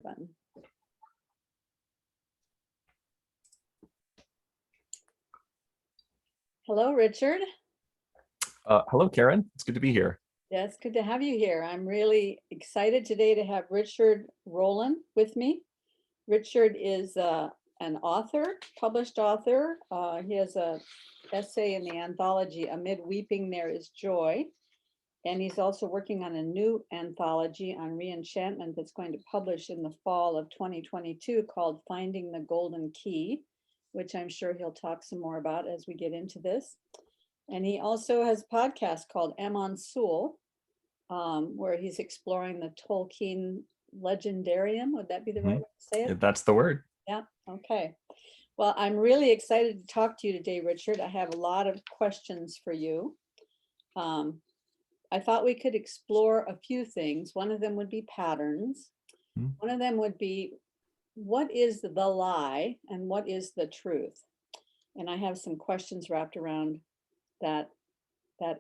button. Hello, Richard. Hello, Karen. It's good to be here. Yeah, it's good to have you here. I'm really excited today to have Richard Rohlin with me. Richard is an author, published author. He has an essay in the anthology, Amid Weeping There Is Joy. And he's also working on a new anthology on reenchantment that's going to publish in the fall of 2022 called Finding the Golden Key, which I'm sure he'll talk some more about as we get into this. And he also has a podcast called Amon Sul, where he's exploring the Tolkien legendarium. Would that be the right way to say it? That's the word. Yeah, okay. Well, I'm really excited to talk to you today, Richard. I have a lot of questions for you. I thought we could explore a few things. One of them would be patterns. One of them would be, what is the lie and what is the truth? And I have some questions wrapped around that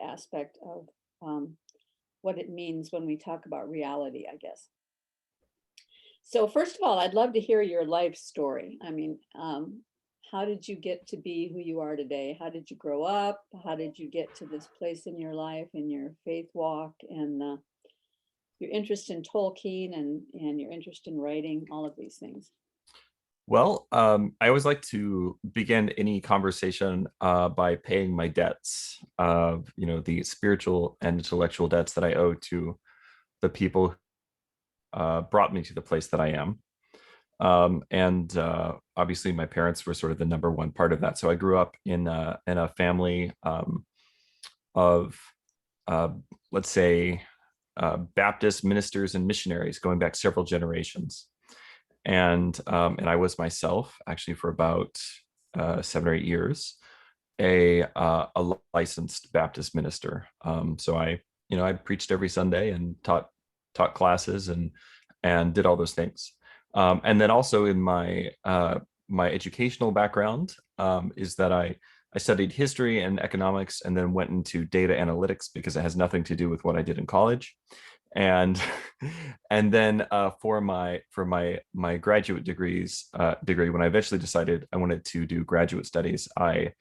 aspect of what it means when we talk about reality, I guess. So first of all, I'd love to hear your life story. I mean, how did you get to be who you are today? How did you grow up? How did you get to this place in your life, in your faith walk, and your interest in Tolkien and your interest in writing, all of these things? Well, I always like to begin any conversation by paying my debts of, the spiritual and intellectual debts that I owe to the people who brought me to the place that I am. And obviously my parents were sort of the number one part of that. So I grew up in a family of, let's say, Baptist ministers and missionaries going back several generations. And I was myself, actually, for about 7 or 8 years, a licensed Baptist minister. So I preached every Sunday and taught classes and did all those things. And then also in my educational background is that I studied history and economics and then went into data analytics because it has nothing to do with what I did in college. And then for my graduate degree, when I eventually decided I wanted to do graduate studies, I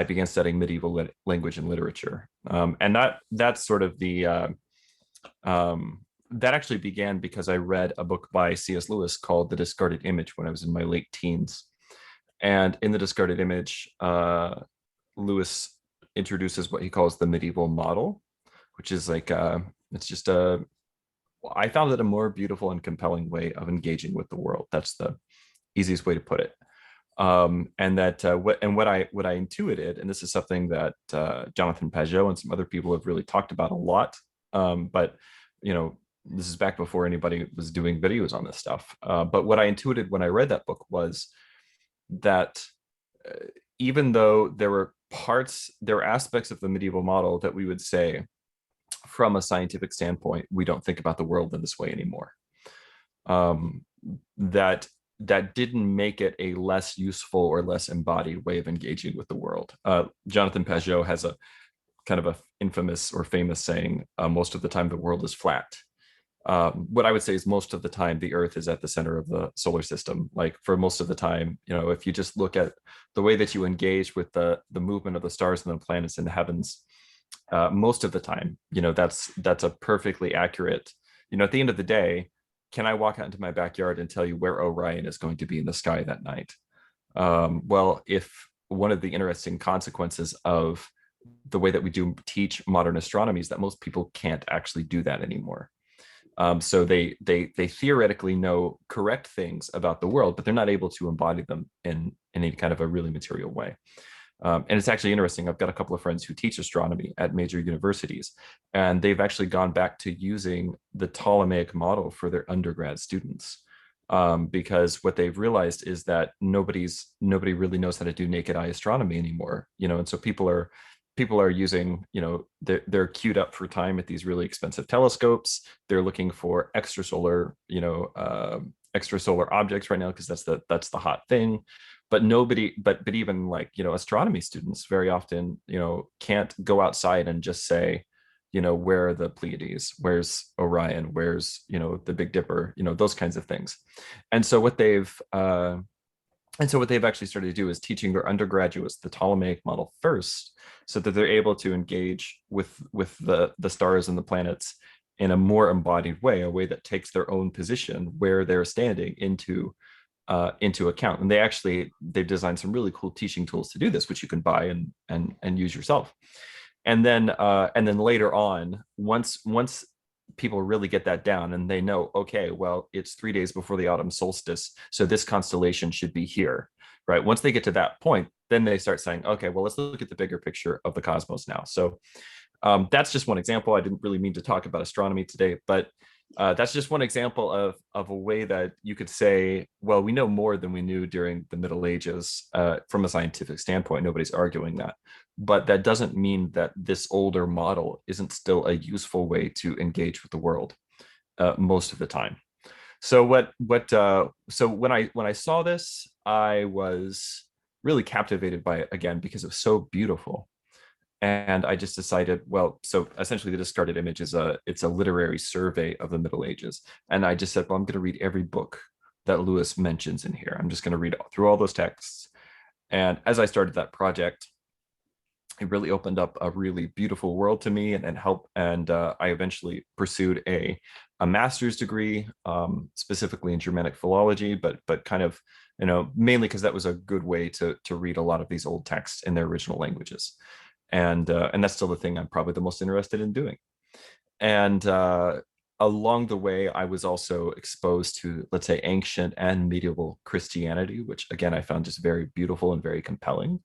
began studying medieval language and literature. And that's sort of the that actually began because I read a book by C.S. Lewis called The Discarded Image when I was in my late teens. And in The Discarded Image, Lewis introduces what he calls the medieval model, which is like, it's just I found it a more beautiful and compelling way of engaging with the world. That's the easiest way to put it. And that what I intuited, and this is something that Jonathan Pageau and some other people have really talked about a lot, but this is back before anybody was doing videos on this stuff. But what I intuited when I read that book was that even though there were aspects of the medieval model that we would say, from a scientific standpoint, we don't think about the world in this way anymore. That didn't make it a less useful or less embodied way of engaging with the world. Jonathan Pageau has a kind of a infamous or famous saying, most of the time the world is flat. What I would say is most of the time the Earth is at the center of the solar system. Like for most of the time, if you just look at the way that you engage with the movement of the stars and the planets in the heavens, most of the time, that's a perfectly accurate, at the end of the day, can I walk out into my backyard and tell you where Orion is going to be in the sky that night? Well, if one of the interesting consequences of the way that we do teach modern astronomy is that most people can't actually do that anymore. So they theoretically know correct things about the world, but they're not able to embody them in any kind of a really material way. And it's actually interesting. I've got a couple of friends who teach astronomy at major universities, and they've actually gone back to using the Ptolemaic model for their undergrad students, because what they've realized is that nobody really knows how to do naked eye astronomy anymore. And so people are using, they're queued up for time at these really expensive telescopes. They're looking for extrasolar objects right now because that's the hot thing. But even like, astronomy students very often, can't go outside and just say, where are the Pleiades, where's Orion, where's the Big Dipper, those kinds of things. And so what they've actually started to do is teaching their undergraduates the Ptolemaic model first, so that they're able to engage with the stars and the planets in a more embodied way, a way that takes their own position where they're standing into account. And they've designed some really cool teaching tools to do this, which you can buy and use yourself. And then later on, once people really get that down and they know, okay, well, it's 3 days before the autumn solstice, so this constellation should be here, right? Once they get to that point, then they start saying, okay, well, let's look at the bigger picture of the cosmos now. So that's just one example. I didn't really mean to talk about astronomy today, but that's just one example of a way that you could say, well, we know more than we knew during the Middle Ages from a scientific standpoint. Nobody's arguing that. But that doesn't mean that this older model isn't still a useful way to engage with the world most of the time. So so when I saw this, I was really captivated by it again because it was so beautiful. And I just decided, well, so essentially the discarded image it's a literary survey of the Middle Ages. And I just said, well, I'm going to read every book that Lewis mentions in here. I'm just going to read through all those texts. And as I started that project, it really opened up a really beautiful world to me and helped. And I eventually pursued a master's degree, specifically in Germanic philology, but kind of, mainly because that was a good way to read a lot of these old texts in their original languages. And that's still the thing I'm probably the most interested in doing. And along the way, I was also exposed to, let's say, ancient and medieval Christianity, which again, I found just very beautiful and very compelling.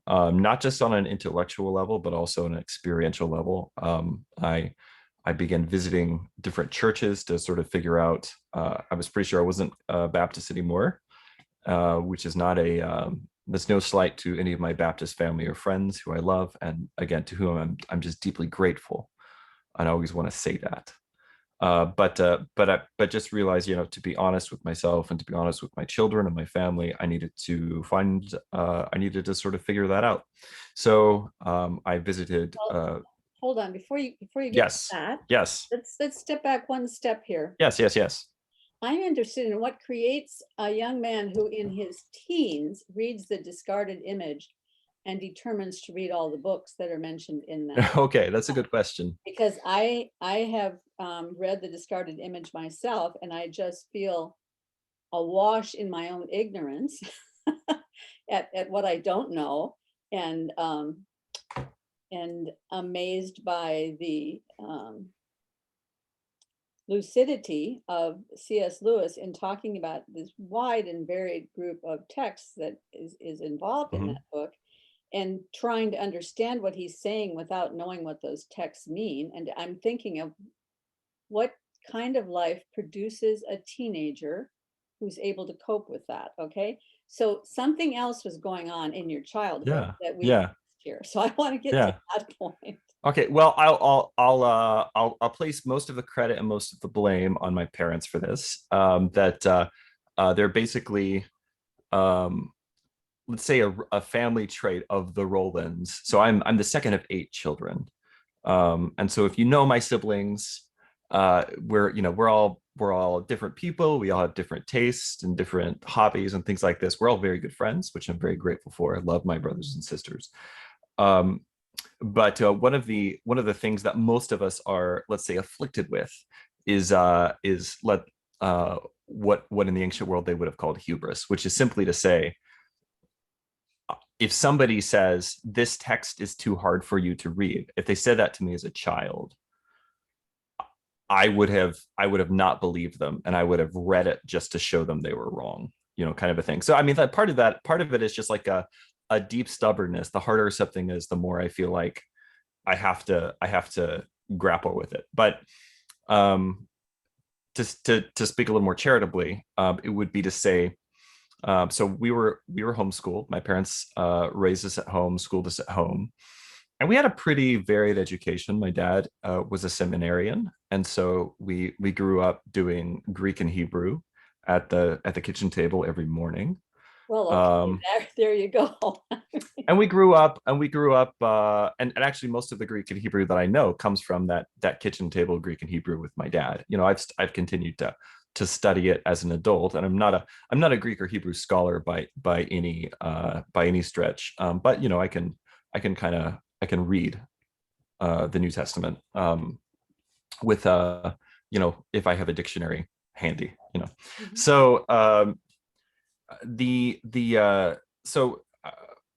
Not just on an intellectual level, but also on an experiential level. I began visiting different churches to sort of figure out, I was pretty sure I wasn't Baptist anymore, which is not that's no slight to any of my Baptist family or friends who I love. And again, to whom I'm just deeply grateful. And I always want to say that. But just realize, to be honest with myself and to be honest with my children and my family, I needed to sort of figure that out. So I visited. Well, hold on, before you get Yes. to that. Yes. Let's step back one step here. Yes. I'm interested in what creates a young man who in his teens reads the discarded image and determines to read all the books that are mentioned in that. Okay, that's a good question. Because I have read the discarded image myself, and I just feel awash in my own ignorance at what I don't know, and amazed by the lucidity of C.S. Lewis in talking about this wide and varied group of texts that is involved in that book, and trying to understand what he's saying without knowing what those texts mean. And I'm thinking of what kind of life produces a teenager who's able to cope with that. Okay, so something else was going on in your childhood that we missed here. So I want to get to that point. Okay, well, I'll place most of the credit and most of the blame on my parents for this. They're basically, let's say, a family trait of the Rohlins. So I'm the second of 8 children, and so if you know my siblings, we're all different people. We all have different tastes and different hobbies and things like this. We're all very good friends, which I'm very grateful for. I love my brothers and sisters. But one of the things that most of us are, let's say, afflicted with is what in the ancient world they would have called hubris, which is simply to say, if somebody says this text is too hard for you to read, if they said that to me as a child, I would have not believed them, and I would have read it just to show them they were wrong, kind of a thing. So I mean, that part of it is just like a deep stubbornness. The harder something is, the more I feel like I have to grapple with it. But to speak a little more charitably, it would be to say, so we were homeschooled. My parents raised us at home, schooled us at home, and we had a pretty varied education. My dad was a seminarian, and so we grew up doing Greek and Hebrew at the kitchen table every morning. Well, okay, there you go. and we grew up, and actually most of the Greek and Hebrew that I know comes from that kitchen table Greek and Hebrew with my dad. I've continued to study it as an adult, and I'm not a Greek or Hebrew scholar by any stretch. But I can read the New Testament with if I have a dictionary handy. Mhm. So the so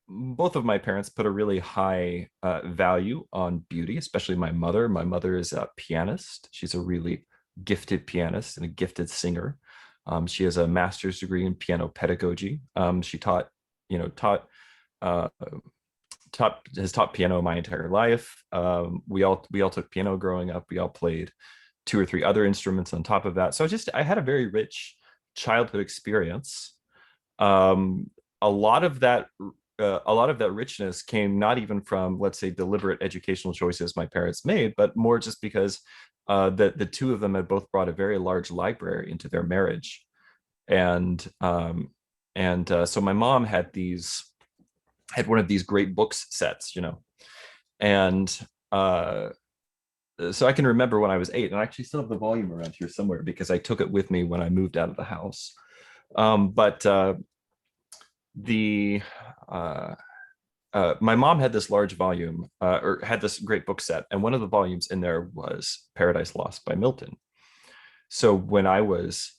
both of my parents put a really high value on beauty, especially my mother. My mother is a pianist. She's a really gifted pianist and a gifted singer. She has a master's degree in piano pedagogy. She uh, has taught piano my entire life. We all took piano growing up. We all played two or three other instruments on top of that. So I had a very rich childhood experience. Um, a lot of that a lot of that richness came not even from, let's say, deliberate educational choices my parents made, but more just because the two of them had both brought a very large library into their marriage. And so my mom had one of these great books sets, and so I can remember when I was 8, and I actually still have the volume around here somewhere because I took it with me when I moved out of the house. But the my mom had this large volume, or had this great book set, and one of the volumes in there was Paradise Lost by Milton. So when I was,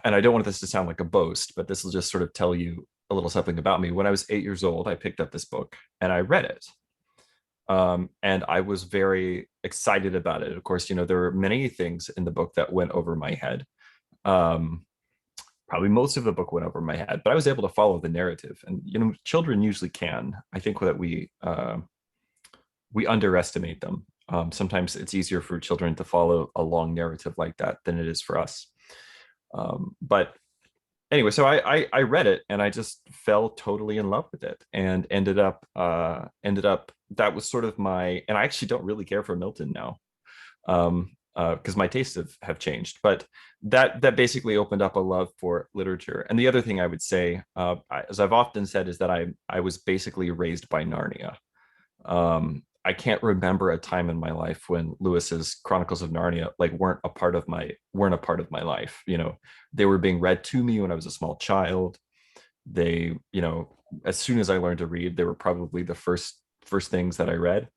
and I don't want this to sound like a boast, but this will just sort of tell you a little something about me. When I was 8 years old, I picked up this book and I read it. And I was very excited about it. Of course, there were many things in the book that went over my head. Um, Probably most of the book went over my head, but I was able to follow the narrative. And children usually can. I think that we underestimate them. Sometimes it's easier for children to follow a long narrative like that than it is for us. But anyway, so I read it and I just fell totally in love with it, and ended up that was sort of my, and I actually don't really care for Milton now, because my tastes have changed. But that basically opened up a love for literature. And the other thing I would say, as I've often said, is that I was basically raised by Narnia. I can't remember a time in my life when Lewis's Chronicles of Narnia weren't a part of my life. They were being read to me when I was a small child. They, as soon as I learned to read, they were probably the first things that I read.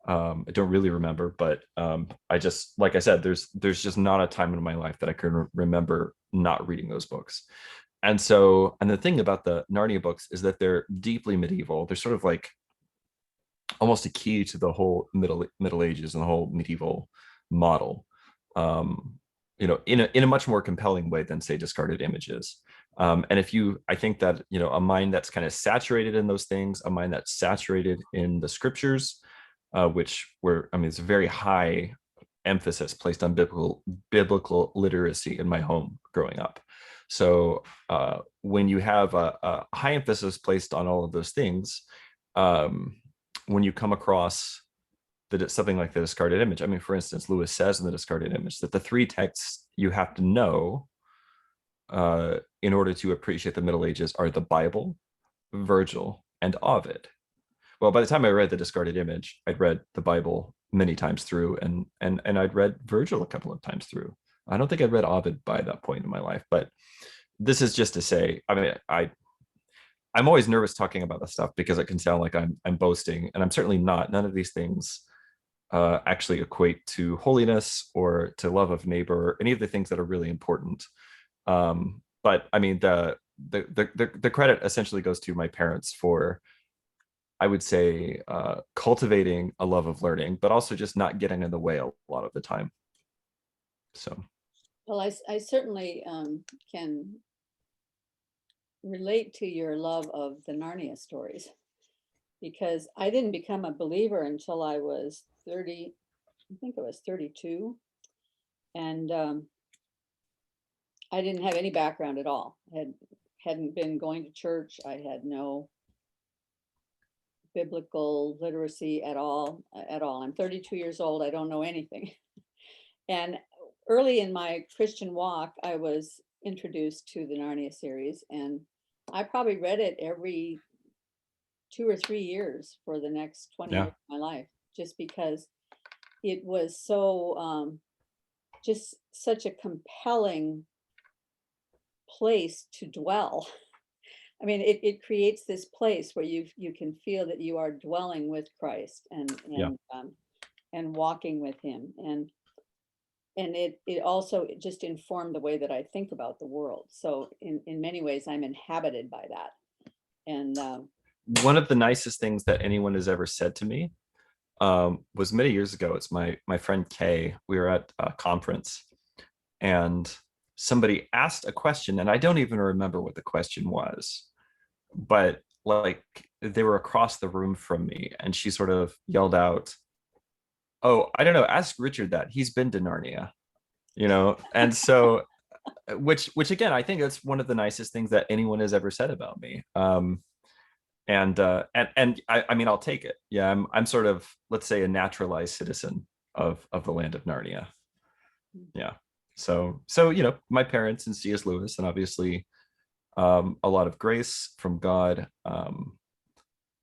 I don't really remember, but I just, like I said, there's just not a time in my life that I can remember not reading those books. And the thing about the Narnia books is that they're deeply medieval. They're sort of like almost a key to the whole Middle Ages and the whole medieval model. In a much more compelling way than, say, Discarded Images. And I think that a mind that's kind of saturated in those things, a mind that's saturated in the scriptures, it's a very high emphasis placed on biblical literacy in my home growing up. So when you have a high emphasis placed on all of those things, when you come across something like the Discarded Image, for instance, Lewis says in the Discarded Image that the three texts you have to know in order to appreciate the Middle Ages are the Bible, Virgil, and Ovid. Well, by the time I read the Discarded Image, I'd read the Bible many times through, and I'd read Virgil a couple of times through. I don't think I'd read Ovid by that point in my life, but this is just to say, I'm always nervous talking about this stuff because it can sound like I'm boasting, and I'm certainly not. None of these things actually equate to holiness or to love of neighbor, or any of the things that are really important. But the credit essentially goes to my parents for, I would say, cultivating a love of learning, but also just not getting in the way a lot of the time. So, well, I certainly can relate to your love of the Narnia stories, because I didn't become a believer until I was 30, I think it was 32. And I didn't have any background at all. Hadn't been going to church. I had no biblical literacy at all. I'm 32 years old. I don't know anything. And early in my Christian walk, I was introduced to the Narnia series, and I probably read it every 2 or 3 years for the next 20 years Yeah. of my life, just because it was so, just such a compelling place to dwell. I mean, it creates this place where you can feel that you are dwelling with Christ Yeah. and walking with him. And it also just informed the way that I think about the world. So in many ways, I'm inhabited by that. And One of the nicest things that anyone has ever said to me was many years ago. It's my friend Kay. We were at a conference, and somebody asked a question, and I don't even remember what the question was, but like they were across the room from me, and she sort of yelled out, "Oh, I don't know. Ask Richard that. He's been to Narnia." And so, which again, I think that's one of the nicest things that anyone has ever said about me. I mean, I'll take it. Yeah, I'm sort of, let's say, a naturalized citizen of the land of Narnia. Yeah. So my parents and C.S. Lewis, and obviously a lot of grace from God.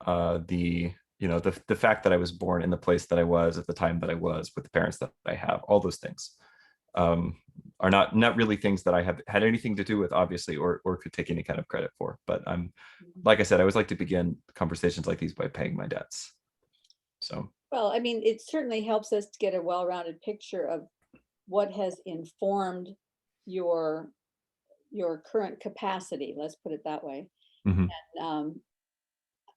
The fact that I was born in the place that I was at the time that I was, with the parents that I have, all those things um, are not really things that I have had anything to do with, obviously, or could take any kind of credit for. But like I said, I always like to begin conversations like these by paying my debts. So well, I mean, it certainly helps us to get a well-rounded picture of what has informed your your current capacity, let's put it that way. mhm. Um,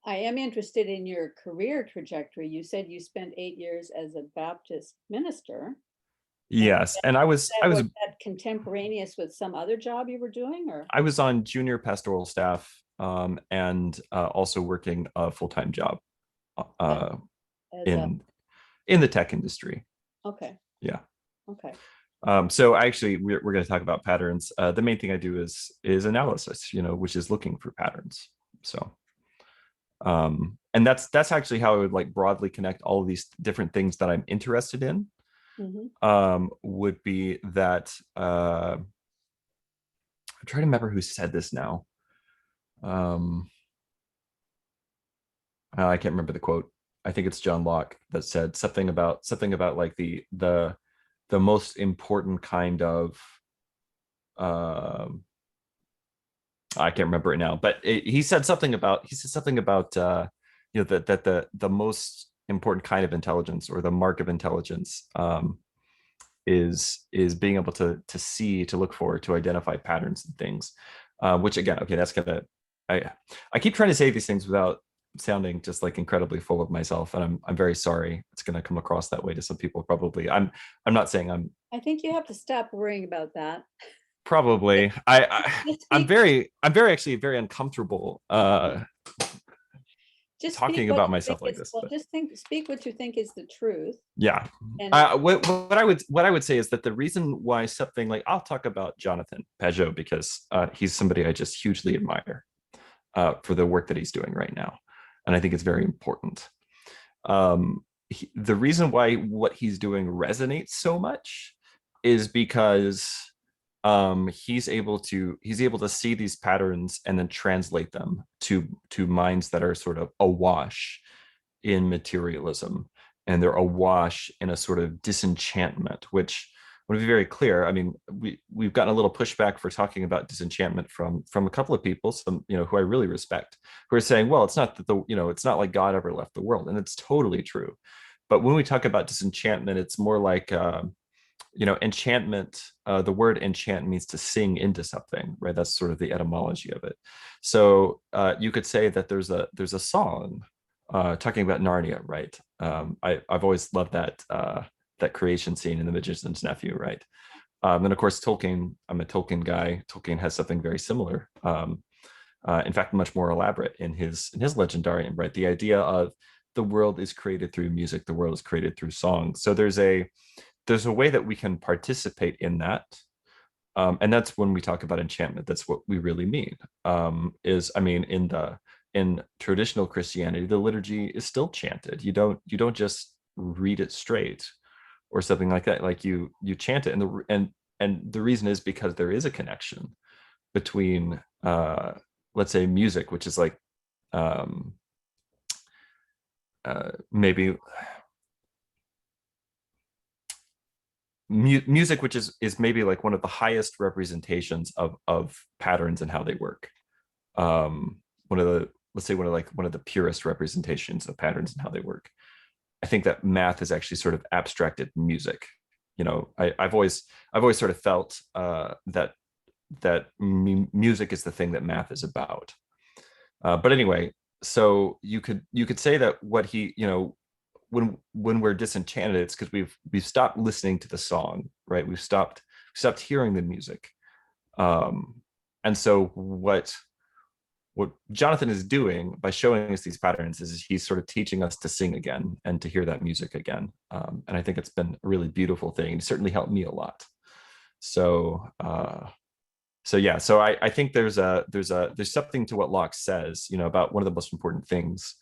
I am interested in your career trajectory. You said you spent 8 years as a Baptist minister. And Yes, and I was I was was that contemporaneous with some other job you were doing, or I was on junior pastoral staff, and also working a full-time job as, uh, as a, in the tech industry. okay, Yeah. okay. So actually, we're going to talk about patterns. The main thing I do is analysis, which is looking for patterns. So, and that's actually how I would like broadly connect all of these different things that I'm interested in. Hmm. Would be that I'm trying to remember who said this now. Um, I can't remember the quote. I think it's John Locke that said something about like the most important kind of um I can't remember it now, but he said something about that the most important kind of intelligence, or the mark of intelligence, is being able to look for, to identify patterns and things, which again, okay, that's gonna I keep trying to say these things without sounding just like incredibly full of myself, and I'm very sorry. It's going to come across that way to some people, probably. I'm not saying I'm I think you have to stop worrying about that. probably Just I'm speak, very actually very uncomfortable just speak talking what about you think myself like is, this, well, but just speak what you think is the truth. yeah. And What I would say is that the reason why something like, I'll talk about Jonathan Pageau, because he's somebody I just hugely admire for the work that he's doing right now, and I think it's very important. The reason why what he's doing resonates so much is because he's able to see these patterns and then translate them to minds that are sort of awash in materialism, and they're awash in a sort of disenchantment, which, I want to be very clear. I mean, we've gotten a little pushback for talking about disenchantment from a couple of people, some who I really respect, who are saying, well, it's not that it's not like God ever left the world, and it's totally true. But when we talk about disenchantment, it's more like enchantment. The word enchant means to sing into something, right? That's sort of the etymology of it. So you could say that there's a song talking about Narnia, right? I've always loved that creation scene in The Magician's Nephew, right? And of course, Tolkien. I'm a Tolkien guy. Tolkien has something very similar. In fact, much more elaborate in his Legendarium, right? The idea of the world is created through music. The world is created through song. So there's a way that we can participate in that. And that's when we talk about enchantment. That's what we really mean. I mean, in traditional Christianity, the liturgy is still chanted. You don't just read it straight or something like that. Like you chant it, and the reason is because there is a connection between let's say music, which is like um, maybe music, which is maybe like one of the highest representations of patterns and how they work. One of the, let's say one of the purest representations of patterns and how they work. I think that math is actually sort of abstracted music. You know, I've always sort of felt that music is the thing that math is about. But anyway, so you could say that what he, you know, when we're disenchanted, it's because we've stopped listening to the song, right? We've stopped hearing the music. And so what Jonathan is doing by showing us these patterns is he's sort of teaching us to sing again and to hear that music again. And I think it's been a really beautiful thing. It certainly helped me a lot. So so yeah, so I think there's something to what Locke says, you know, about one of the most important things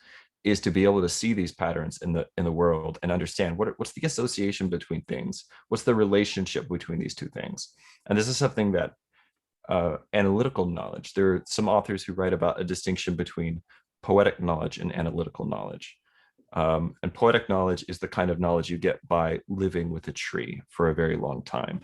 is to be able to see these patterns in the world and understand what's the association between things, what's the relationship between these two things. And this is something that analytical knowledge, there are some authors who write about a distinction between poetic knowledge and analytical knowledge. And poetic knowledge is the kind of knowledge you get by living with a tree for a very long time,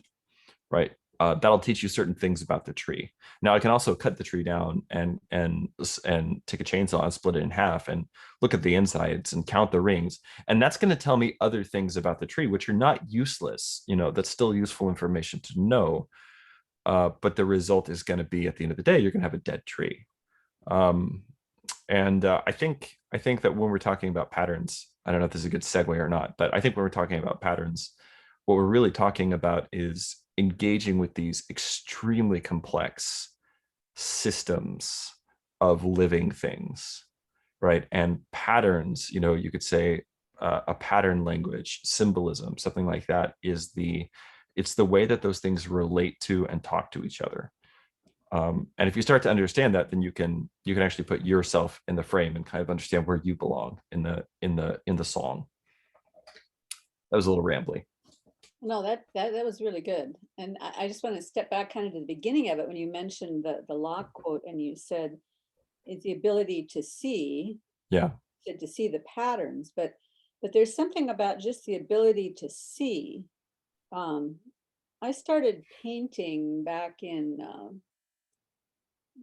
right? That'll teach you certain things about the tree. Now, I can also cut the tree down and take a chainsaw and split it in half and look at the insides and count the rings, and that's going to tell me other things about the tree, which are not useless. You know, that's still useful information to know. But the result is going to be, at the end of the day, you're going to have a dead tree. I think that when we're talking about patterns, I don't know if this is a good segue or not, but I think when we're talking about patterns, what we're really talking about is engaging with these extremely complex systems of living things, right? And patterns, you know, you could say a pattern language, symbolism, something like that, it's the way that those things relate to and talk to each other. And if you start to understand that, then you can actually put yourself in the frame and kind of understand where you belong in the song. That was a little rambly. No, that was really good. And I just want to step back kind of to the beginning of it when you mentioned the Locke quote and you said it's the ability to see, Yeah. to see the patterns, but there's something about just the ability to see. I started painting back in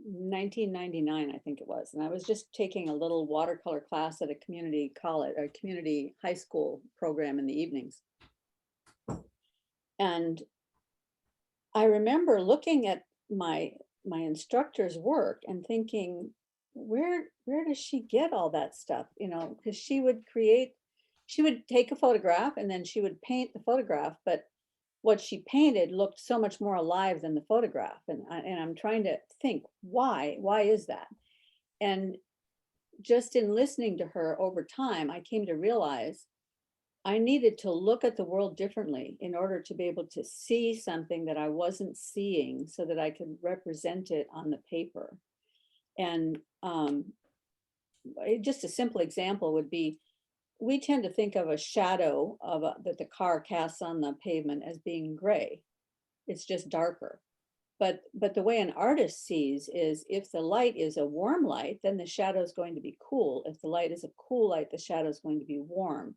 1999, I think it was, and I was just taking a little watercolor class at a community college or community high school program in the evenings. And I remember looking at my instructor's work and thinking, where does she get all that stuff? You know, because she would take a photograph and then she would paint the photograph, but what she painted looked so much more alive than the photograph. And I'm trying to think, why is that? And just in listening to her over time, I came to realize I needed to look at the world differently in order to be able to see something that I wasn't seeing so that I could represent it on the paper. And just a simple example would be, we tend to think of a shadow that the car casts on the pavement as being gray. It's just darker. But the way an artist sees is, if the light is a warm light, then the shadow is going to be cool. If the light is a cool light, the shadow is going to be warm.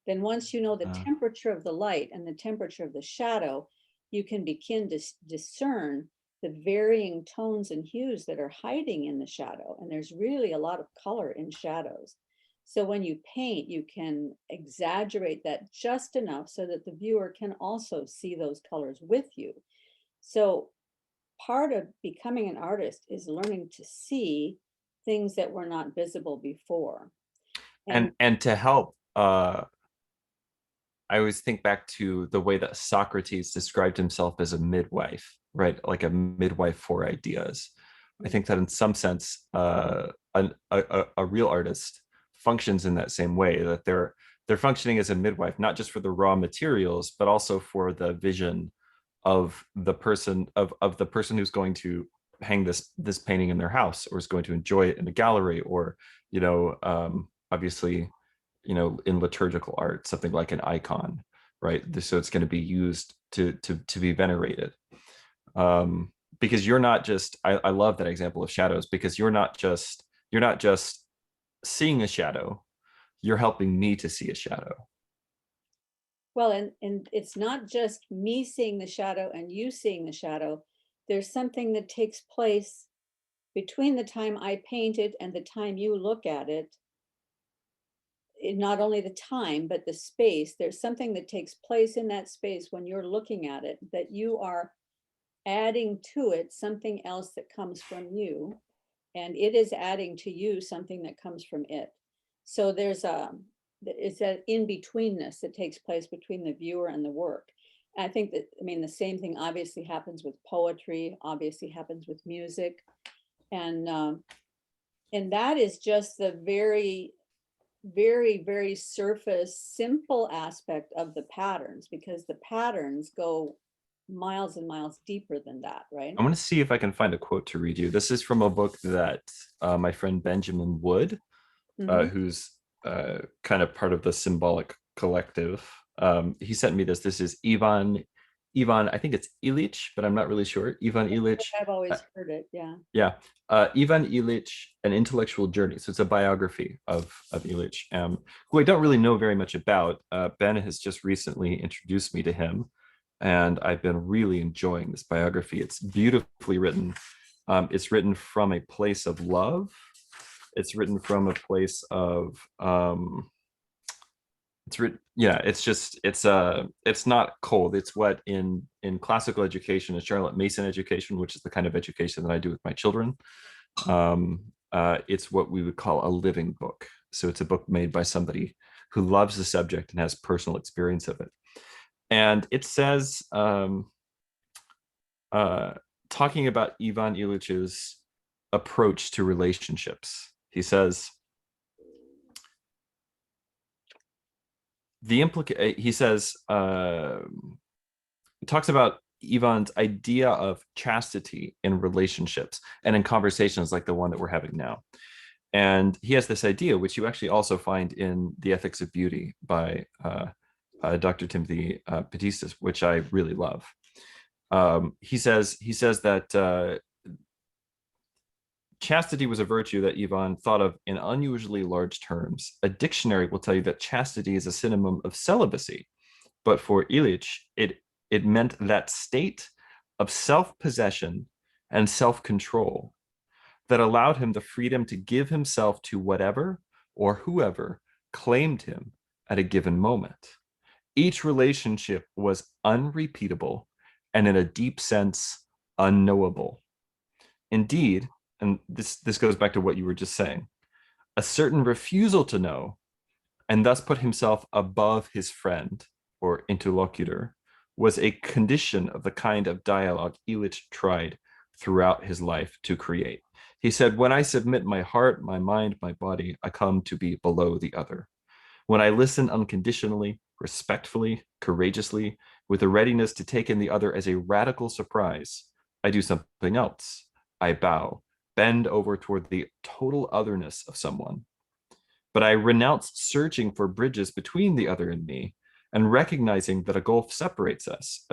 Then once you know the temperature of the light and the temperature of the shadow, you can begin to discern the varying tones and hues that are hiding in the shadow. And there's really a lot of color in shadows. So when you paint, you can exaggerate that just enough so that the viewer can also see those colors with you. So part of becoming an artist is learning to see things that were not visible before. And to help, I always think back to the way that Socrates described himself as a midwife, right? Like a midwife for ideas. I think that in some sense, a real artist functions in that same way, that they're functioning as a midwife, not just for the raw materials, but also for the vision of the person who's going to hang this painting in their house, or is going to enjoy it in a gallery, or, you know, obviously, you know, in liturgical art, something like an icon, right? So it's going to be used to be venerated. because you're not just, I love that example of shadows, because you're not just seeing a shadow, you're helping me to see a shadow. Well, and it's not just me seeing the shadow and you seeing the shadow. There's something that takes place between the time I paint it and the time you look at it. Not only the time, but the space. There's something that takes place in that space when you're looking at it, that you are adding to it something else that comes from you, and it is adding to you something that comes from it. So it's that in-betweenness that takes place between the viewer and the work. And I think that, I mean, the same thing obviously happens with poetry, obviously happens with music. And that is just the very, very, very surface, simple aspect of the patterns, because the patterns go miles and miles deeper than that, right? I want to see if I can find a quote to read you. This is from a book that my friend Benjamin Wood, who's kind of part of the Symbolic Collective, he sent me this. This is Ivan, I think it's Illich, but I'm not really sure. Ivan Illich. I've always heard it, yeah. Yeah. Ivan Illich, An Intellectual Journey. So it's a biography of Illich, who I don't really know very much about. Ben has just recently introduced me to him, and I've been really enjoying this biography. It's beautifully written. It's written from a place of love. It's written from a place of it's not cold. It's what in classical education and Charlotte Mason education, which is the kind of education that I do with my children, it's what we would call a living book. So it's a book made by somebody who loves the subject and has personal experience of it. And it says, talking about Ivan Illich's approach to relationships, he says, he talks about Ivan's idea of chastity in relationships and in conversations like the one that we're having now. And he has this idea, which you actually also find in The Ethics of Beauty by Dr. Timothy Patitsas, which I really love. He says that chastity was a virtue that Ivan thought of in unusually large terms. A dictionary will tell you that chastity is a synonym of celibacy, but for Illich, it meant that state of self-possession and self-control that allowed him the freedom to give himself to whatever or whoever claimed him at a given moment. Each relationship was unrepeatable and in a deep sense, unknowable. Indeed, and this goes back to what you were just saying, a certain refusal to know and thus put himself above his friend or interlocutor was a condition of the kind of dialogue Illich tried throughout his life to create. He said, when I submit my heart, my mind, my body, I come to be below the other. When I listen unconditionally, respectfully, courageously, with a readiness to take in the other as a radical surprise, I do something else. I bow, bend over toward the total otherness of someone. But I renounce searching for bridges between the other and me, and recognizing that a gulf separates us.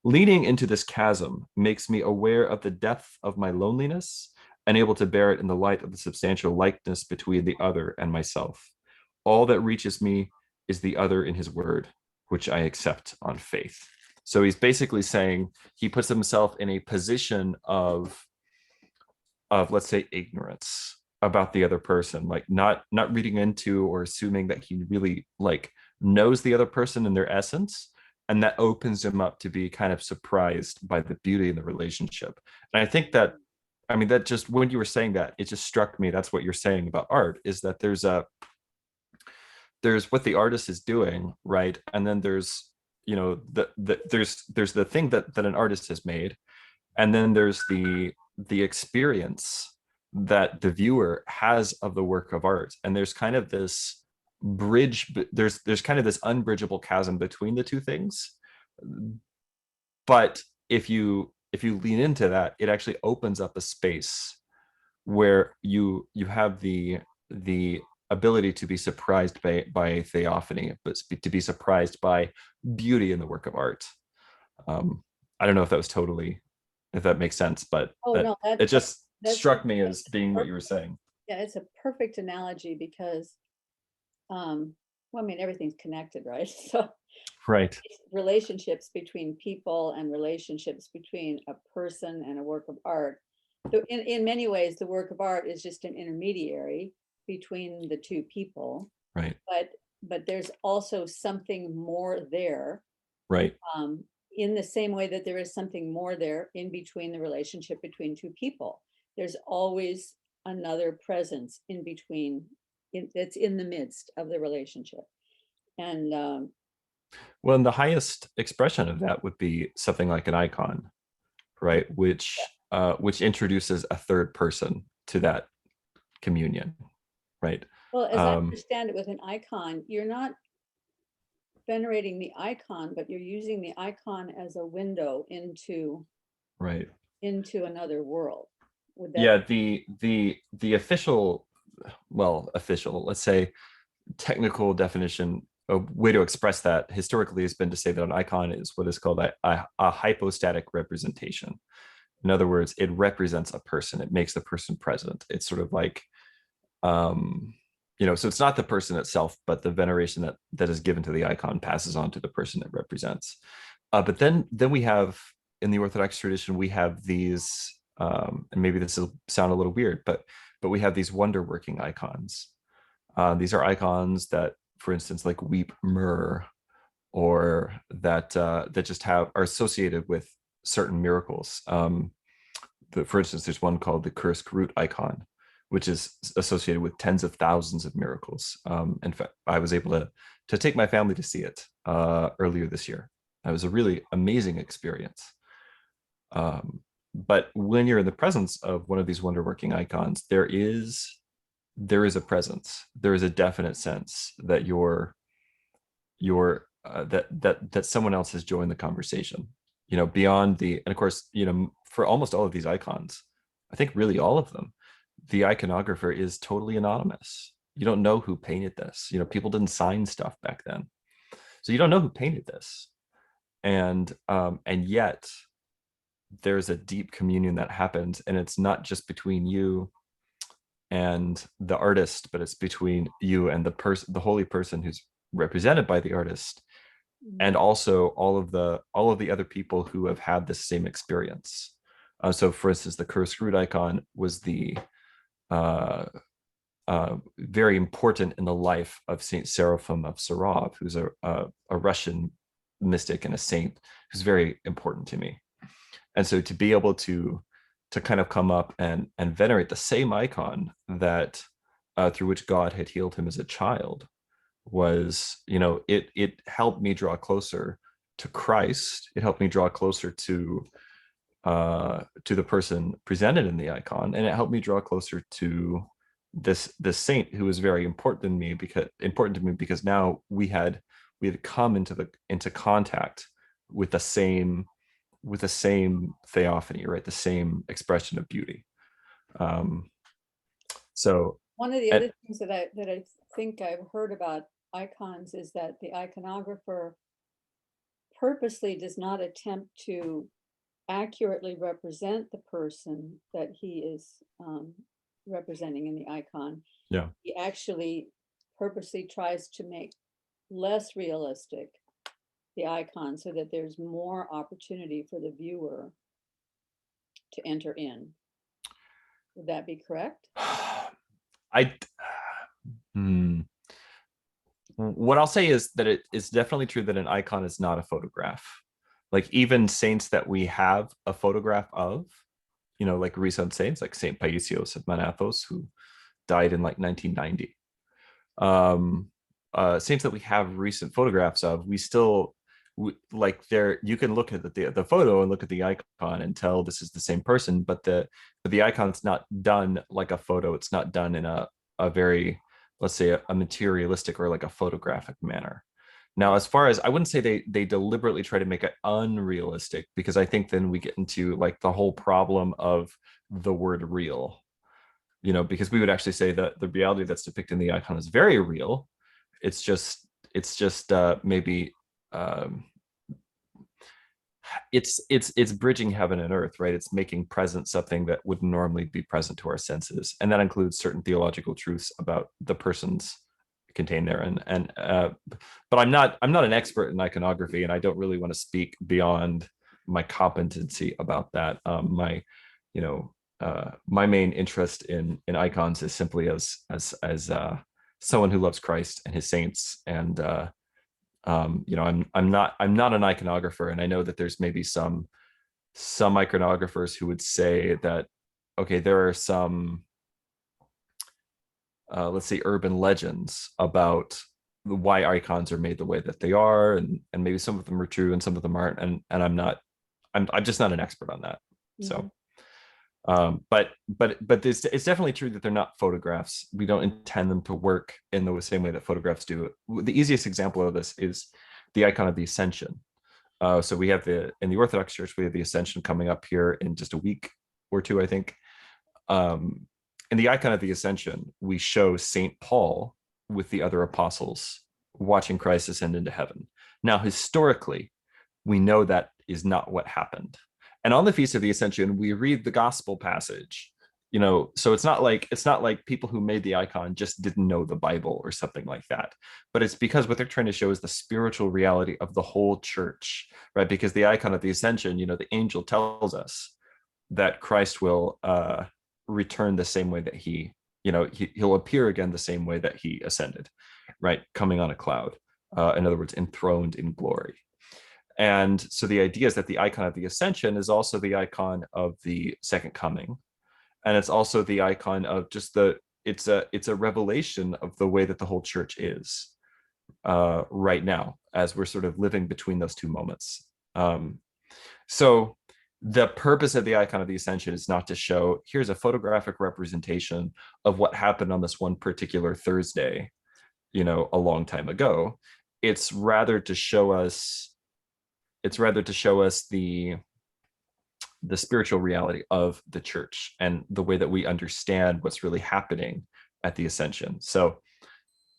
Leaning into this chasm makes me aware of the depth of my loneliness and able to bear it in the light of the substantial likeness between the other and myself. All that reaches me is the other in his word, which I accept on faith. So he's basically saying he puts himself in a position of let's say, ignorance about the other person, like not reading into or assuming that he really like knows the other person in their essence. And that opens him up to be kind of surprised by the beauty in the relationship. And I think that, I mean, that just, when you were saying that, it just struck me, that's what you're saying about art, is that there's what the artist is doing, right? And then there's, you know, there's the thing that an artist has made, and then there's the experience that the viewer has of the work of art. And there's kind of this bridge, there's kind of this unbridgeable chasm between the two things. But if you lean into that, it actually opens up a space where you have the ability to be surprised by theophany, but to be surprised by beauty in the work of art. I don't know if that was totally, if that makes sense, but Oh, that no, it just that's struck me as being what you were perfect. saying. Yeah, it's a perfect analogy because, well, I mean, everything's connected, right? So Right. relationships between people and relationships between a person and a work of art. So in many ways, the work of art is just an intermediary between the two people, Right. but there's also something more there, Right. in the same way that there is something more there in between the relationship between two people. There's always another presence in between, that's in the midst of the relationship. And Well, and the highest expression of that would be something like an icon, right? Which introduces a third person to that communion, right? well, as I Um, understand it, with an icon, you're not venerating the icon, but you're using the icon as a window right. into another world. Would that Yeah, be? the official, well, official, let's say technical definition, a way to express that historically has been to say that an icon is what is called a hypostatic representation. In other words, it represents a person. It makes the person present. It's sort of like, um, so it's not the person itself, but the veneration that is given to the icon passes on to the person it represents. But then we have, in the Orthodox tradition, we have these, and maybe this will sound a little weird, but we have these wonder working icons. These are icons that, for instance, like weep myrrh, or that just are associated with certain miracles. For instance, there's one called the cursed root icon, which is associated with tens of thousands of miracles. In fact, I was able to take my family to see it earlier this year. It was a really amazing experience. But when you're in the presence of one of these wonder working icons, there is a presence. There is a definite sense that that someone else has joined the conversation. Beyond and of course, for almost all of these icons, I think really all of them, the iconographer is totally anonymous. You don't know who painted this. People didn't sign stuff back then, so you don't know who painted this, and yet there's a deep communion that happens, and it's not just between you and the artist, but it's between you and the holy person who's represented by the artist, and also all of the other people who have had the same experience. So, for instance, the cursed root icon was the very important in the life of Saint Seraphim of Sarov, who's a Russian mystic and a saint who's very important to me. And so to be able to kind of come up and venerate the same icon that through which God had healed him as a child was, it helped me draw closer to Christ. It helped me draw closer to the person presented in the icon, and it helped me draw closer to this saint who was very important to me because now we had come into contact with the same theophany, right? The same expression of beauty. Um, so, One of the and, other things that I think I've heard about icons is that the iconographer purposely does not attempt to accurately represent the person that he is representing in the icon. yeah, He actually purposely tries to make less realistic the icon so that there's more opportunity for the viewer to enter in. Would that be correct? I hmm, what I'll say is that it is definitely true that an icon is not a photograph. Like even saints that we have a photograph of, like recent saints like Saint Paisios of Manathos, who died in like 1990. Saints that we have recent photographs of, like there, you can look at the photo and look at the icon and tell this is the same person, but the icon's not done like a photo. It's not done in a very, let's say, a materialistic or like a photographic manner. Now, as far as, I wouldn't say they deliberately try to make it unrealistic, because I think then we get into like the whole problem of the word real, because we would actually say that the reality that's depicted in the icon is very real. It's just maybe, um, it's bridging heaven and earth, right? It's making present something that would normally be present to our senses, and that includes certain theological truths about the persons contained there. But I'm not an expert in iconography, and I don't really want to speak beyond my competency about that. My main interest in icons is simply as someone who loves Christ and his saints, and I'm not an iconographer, and I know that there's maybe some iconographers who would say that, okay, there are some let's say urban legends about why icons are made the way that they are, and maybe some of them are true and some of them aren't, and I'm just not an expert on that. So but it's definitely true that they're not photographs. We don't intend them to work in the same way that photographs do. The easiest example of this is the icon of the Ascension. So we have in the Orthodox Church, we have the Ascension coming up here in just a week or two, I think. In the icon of the Ascension, we show Saint Paul with the other apostles watching Christ ascend into heaven. Now, historically, we know that is not what happened. And on the Feast of the Ascension, we read the gospel passage. So it's not like people who made the icon just didn't know the Bible or something like that. But it's because what they're trying to show is the spiritual reality of the whole church, right? Because the icon of the Ascension, the angel tells us that Christ will return the same way that he'll appear again the same way that he ascended, right? Coming on a cloud. In other words, enthroned in glory. And so the idea is that the icon of the Ascension is also the icon of the second coming. And it's also the icon of just it's a revelation of the way that the whole church is right now, as we're sort of living between those two moments. So the purpose of the icon of the Ascension is not to show, here's a photographic representation of what happened on this one particular Thursday, a long time ago. It's rather to show us the spiritual reality of the church and the way that we understand what's really happening at the Ascension. So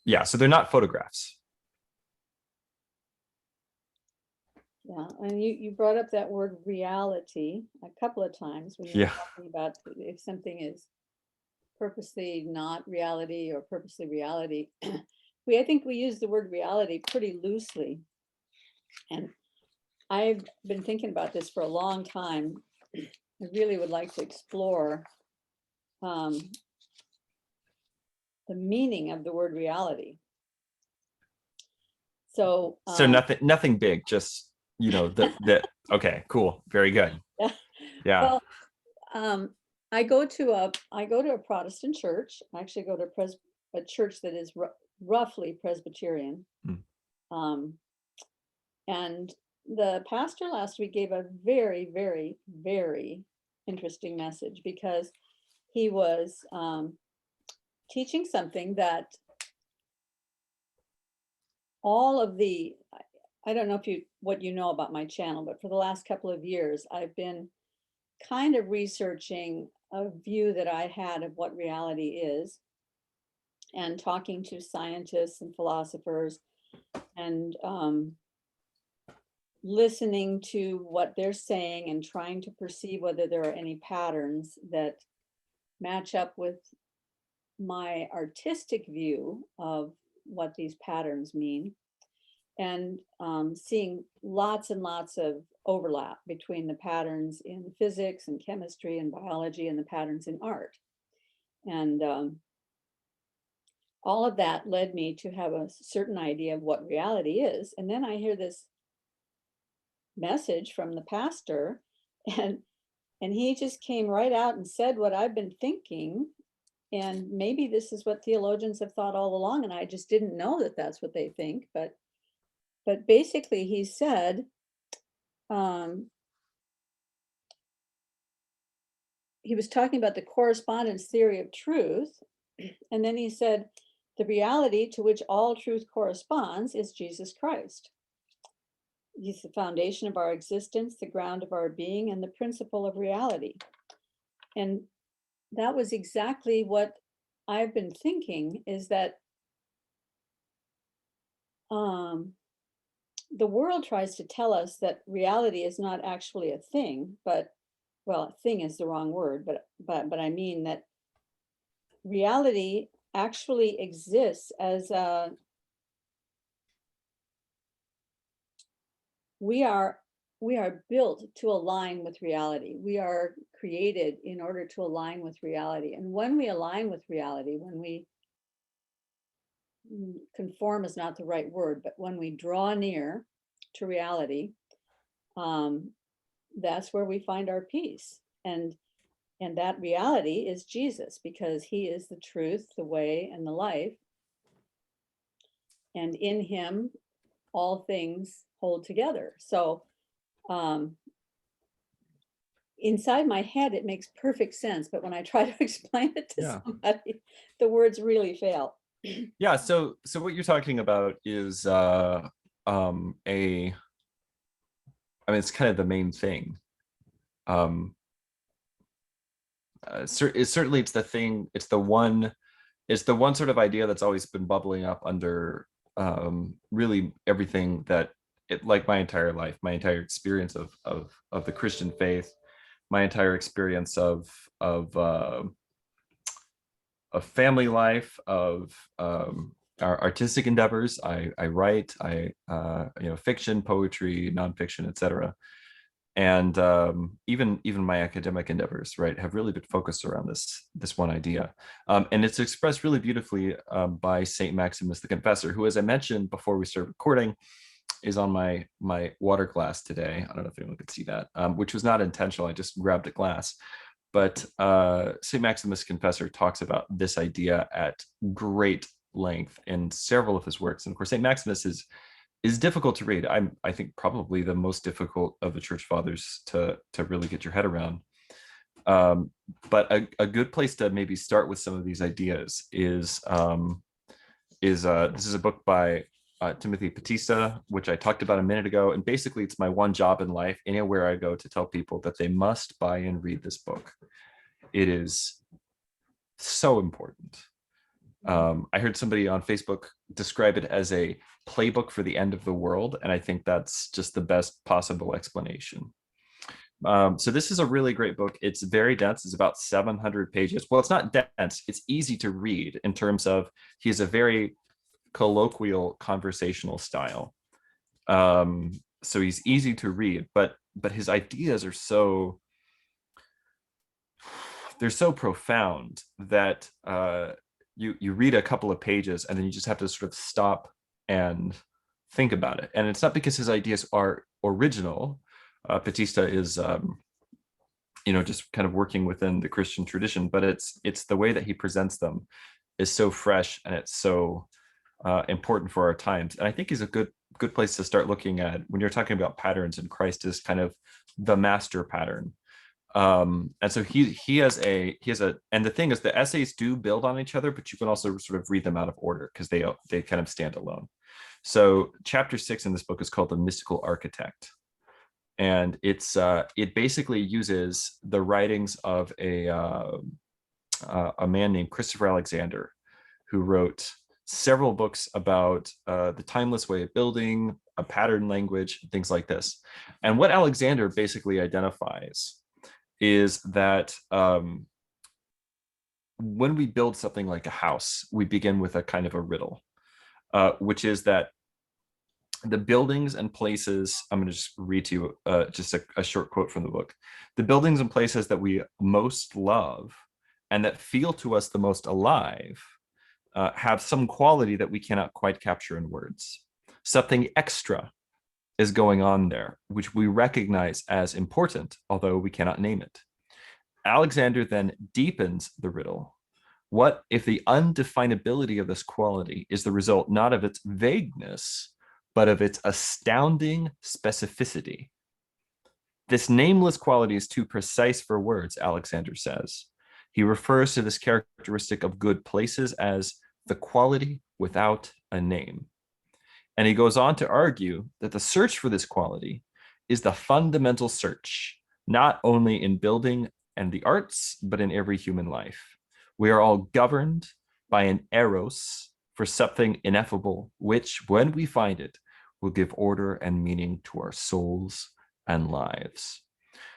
they're not photographs. Yeah, and you brought up that word reality a couple of times when you were talking about if something is purposely not reality or purposely reality. I think we use the word reality pretty loosely. And I've been thinking about this for a long time. I really would like to explore the meaning of the word reality. So nothing big, just okay, cool, very good. Yeah. Well, I go to a Protestant church. I actually go to a church that is roughly Presbyterian. And the pastor last week gave a very, very, very interesting message, because he was teaching something that all of the, I don't know what you know about my channel, but for the last couple of years, I've been kind of researching a view that I had of what reality is, and talking to scientists and philosophers, and listening to what they're saying and trying to perceive whether there are any patterns that match up with my artistic view of what these patterns mean, and seeing lots and lots of overlap between the patterns in physics and chemistry and biology and the patterns in art. And all of that led me to have a certain idea of what reality is. And then I hear this message from the pastor, and he just came right out and said what I've been thinking. And maybe this is what theologians have thought all along, and I just didn't know that that's what they think. But basically he said, he was talking about the correspondence theory of truth. And then he said, the reality to which all truth corresponds is Jesus Christ. He's the foundation of our existence, the ground of our being, and the principle of reality. And that was exactly what I've been thinking, is that the world tries to tell us that reality is not actually a thing, but, well, thing is the wrong word, but I mean that reality actually exists as a, we are built to align with reality. We are created in order to align with reality. And when we align with reality, when we conform is not the right word, but when we draw near to reality, that's where we find our peace. And that reality is Jesus, because he is the truth, the way, and the life. And in him, all things hold together. So inside my head, it makes perfect sense. But when I try to explain it to somebody, the words really fail. Yeah. So what you're talking about is I mean, it's kind of the main thing. Certainly it's the thing, it's the one sort of idea that's always been bubbling up under really everything that like my entire life, my entire experience of the Christian faith, my entire experience of family life, of our artistic endeavors. I write, fiction, poetry, nonfiction, etc. And even my academic endeavors, right, have really been focused around this one idea, and it's expressed really beautifully by Saint Maximus the Confessor, who, as I mentioned before we started recording, is on my water glass today. I don't know if anyone could see that, which was not intentional. I just grabbed a glass. But Saint Maximus Confessor talks about this idea at great length in several of his works, and of course, Saint Maximus is difficult to read. I think probably the most difficult of the church fathers to really get your head around. But a good place to maybe start with some of these ideas is this is a book by Timothy Patitsas, which I talked about a minute ago. And basically it's my one job in life, anywhere I go, to tell people that they must buy and read this book. It is so important. I heard somebody on Facebook describe it as a playbook for the end of the world, and I think that's just the best possible explanation. So this is a really great book. It's very dense. It's about 700 pages. Well, it's not dense. It's easy to read in terms of he has a very colloquial conversational style. So he's easy to read, but his ideas are they're so profound that you read a couple of pages and then you just have to sort of stop and think about it. And it's not because his ideas are original. Patitsas is just kind of working within the Christian tradition, but it's the way that he presents them is so fresh, and it's so important for our times. And I think is a good place to start looking at when you're talking about patterns, and Christ is kind of the master pattern. And so he has a, and the thing is, the essays do build on each other, but you can also sort of read them out of order because they kind of stand alone. So chapter 6 in this book is called The Mystical Architect. And it basically uses the writings of a man named Christopher Alexander, who wrote several books about the timeless way of building, a pattern language, things like this. And what Alexander basically identifies is that when we build something like a house, we begin with a kind of a riddle, which is that the buildings and places, I'm going to just read to you just a short quote from the book. The buildings and places that we most love and that feel to us the most alive have some quality that we cannot quite capture in words. Something extra is going on there, which we recognize as important, although we cannot name it. Alexander then deepens the riddle. What if the undefinability of this quality is the result not of its vagueness, but of its astounding specificity? This nameless quality is too precise for words, Alexander says. He refers to this characteristic of good places as the quality without a name. And he goes on to argue that the search for this quality is the fundamental search, not only in building and the arts, but in every human life. We are all governed by an eros for something ineffable, which, when we find it, will give order and meaning to our souls and lives.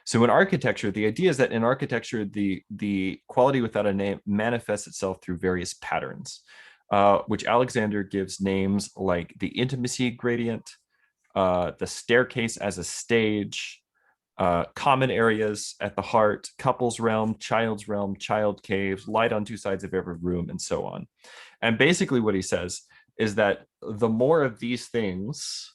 So in architecture, the idea is that in architecture, the quality without a name manifests itself through various patterns, which Alexander gives names like the intimacy gradient, the staircase as a stage, common areas at the heart, couple's realm, child caves, light on two sides of every room, and so on. And basically what he says is that the more of these things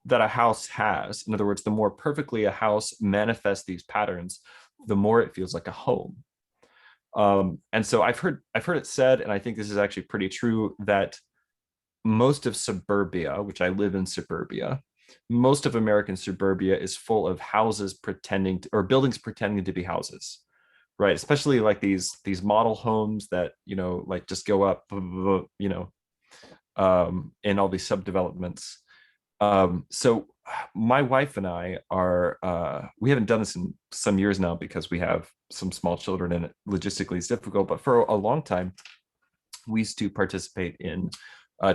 that a house has, in other words, the more perfectly a house manifests these patterns, the more it feels like a home. And so I've heard it said, and I think this is actually pretty true, that most of suburbia, which I live in suburbia, most of American suburbia is full of houses pretending to, or buildings pretending to be houses, right? Especially like these model homes that, you know, like just go up, you know, in all these subdevelopments. So my wife and I are, we haven't done this in some years now because we have some small children and logistically it's difficult, but for a long time, we used to participate in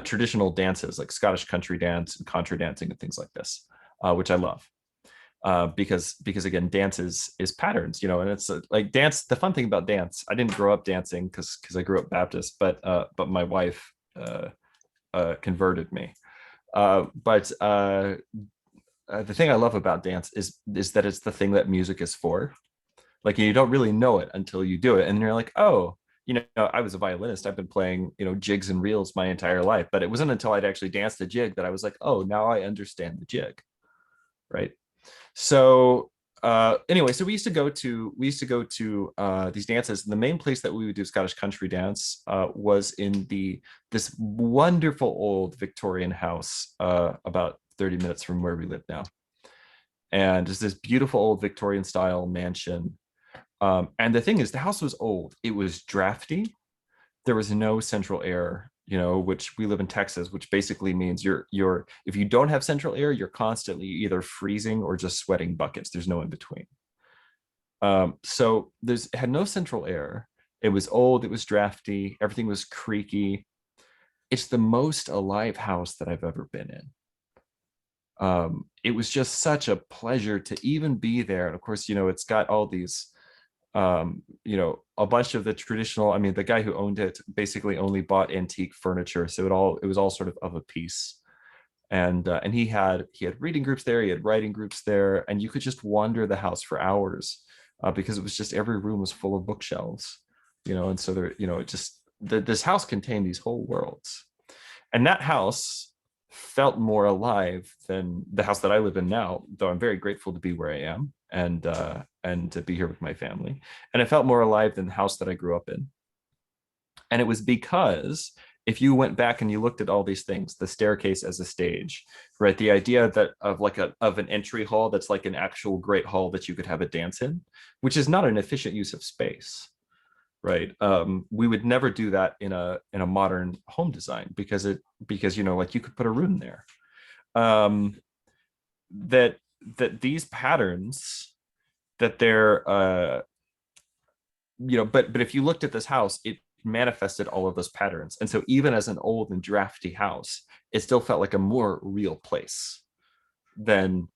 traditional dances like Scottish country dance and contra dancing and things like this, which I love. Because again, dance is patterns, you know, and it's like dance. The fun thing about dance, I didn't grow up dancing because I grew up Baptist, but my wife converted me. But the thing I love about dance is that it's the thing that music is for. Like you don't really know it until you do it, and you're like, oh, you know, I was a violinist. I've been playing, you know, jigs and reels my entire life, but it wasn't until I'd actually danced a jig that I was like, oh, now I understand the jig, right? So anyway, so we used to go to these dances. And the main place that we would do Scottish country dance was in this wonderful old Victorian house about 30 minutes from where we live now. And it's this beautiful old Victorian style mansion. And the thing is, the house was old. It was drafty. There was no central air, you know, which we live in Texas, which basically means you're if you don't have central air, you're constantly either freezing or just sweating buckets. There's no in between. So it had no central air. It was old. It was drafty. Everything was creaky. It's the most alive house that I've ever been in. It was just such a pleasure to even be there. And of course, you know, it's got all these you know, a bunch of the traditional, I mean, the guy who owned it basically only bought antique furniture. So it was all sort of a piece. And he had reading groups there, he had writing groups there, and you could just wander the house for hours because it was just every room was full of bookshelves, you know, and so there, you know, this house contained these whole worlds. And that house felt more alive than the house that I live in now, though I'm very grateful to be where I am and to be here with my family. And it felt more alive than the house that I grew up in. And it was because if you went back and you looked at all these things, the staircase as a stage, right? The idea that of an entry hall that's like an actual great hall that you could have a dance in, which is not an efficient use of space, right? We would never do that in a modern home design because you know, like you could put a room there. That these patterns, that they're you know, but if you looked at this house, it manifested all of those patterns. And so even as an old and drafty house, it still felt like a more real place than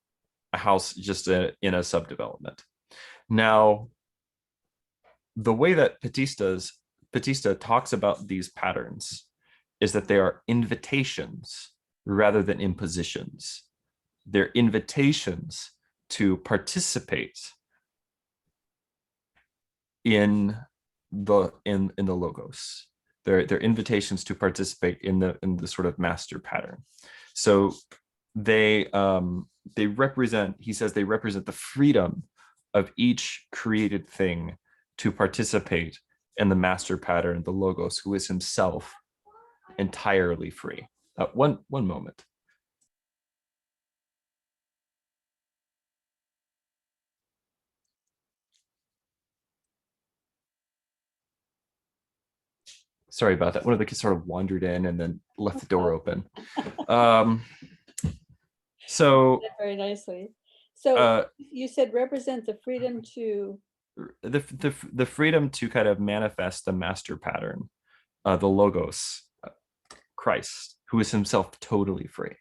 a house just in a subdevelopment. Now, the way that Patitsas talks about these patterns is that they are invitations rather than impositions. They're invitations to participate in the logos. They're invitations to participate in the sort of master pattern. So they represent, he says, they represent the freedom of each created thing to participate in the master pattern, the logos, who is himself entirely free. One moment. Sorry about that. One of the kids sort of wandered in and then left the door open. So very nicely. So you said represent the freedom to the freedom to kind of manifest the master pattern, the logos, Christ, who is himself totally free.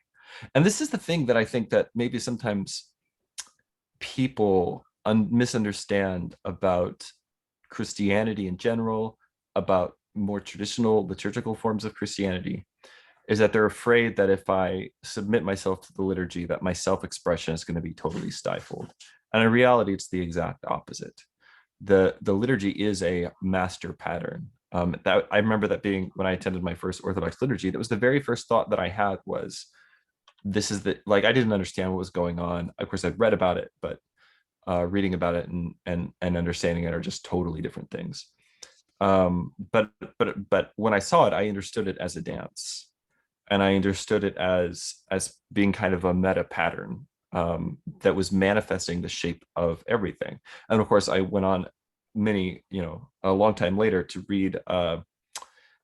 And this is the thing that I think that maybe sometimes people misunderstand about Christianity in general, about more traditional liturgical forms of Christianity, is that they're afraid that if I submit myself to the liturgy, that my self-expression is going to be totally stifled. And in reality, it's the exact opposite. The liturgy is a master pattern. That I remember that being when I attended my first Orthodox liturgy, that was the very first thought that I had was, this is the, like, I didn't understand what was going on. Of course, I'd read about it, but reading about it and understanding it are just totally different things. But when I saw it, I understood it as a dance, and I understood it as being kind of a meta pattern that was manifesting the shape of everything. And of course, I went on a long time later to read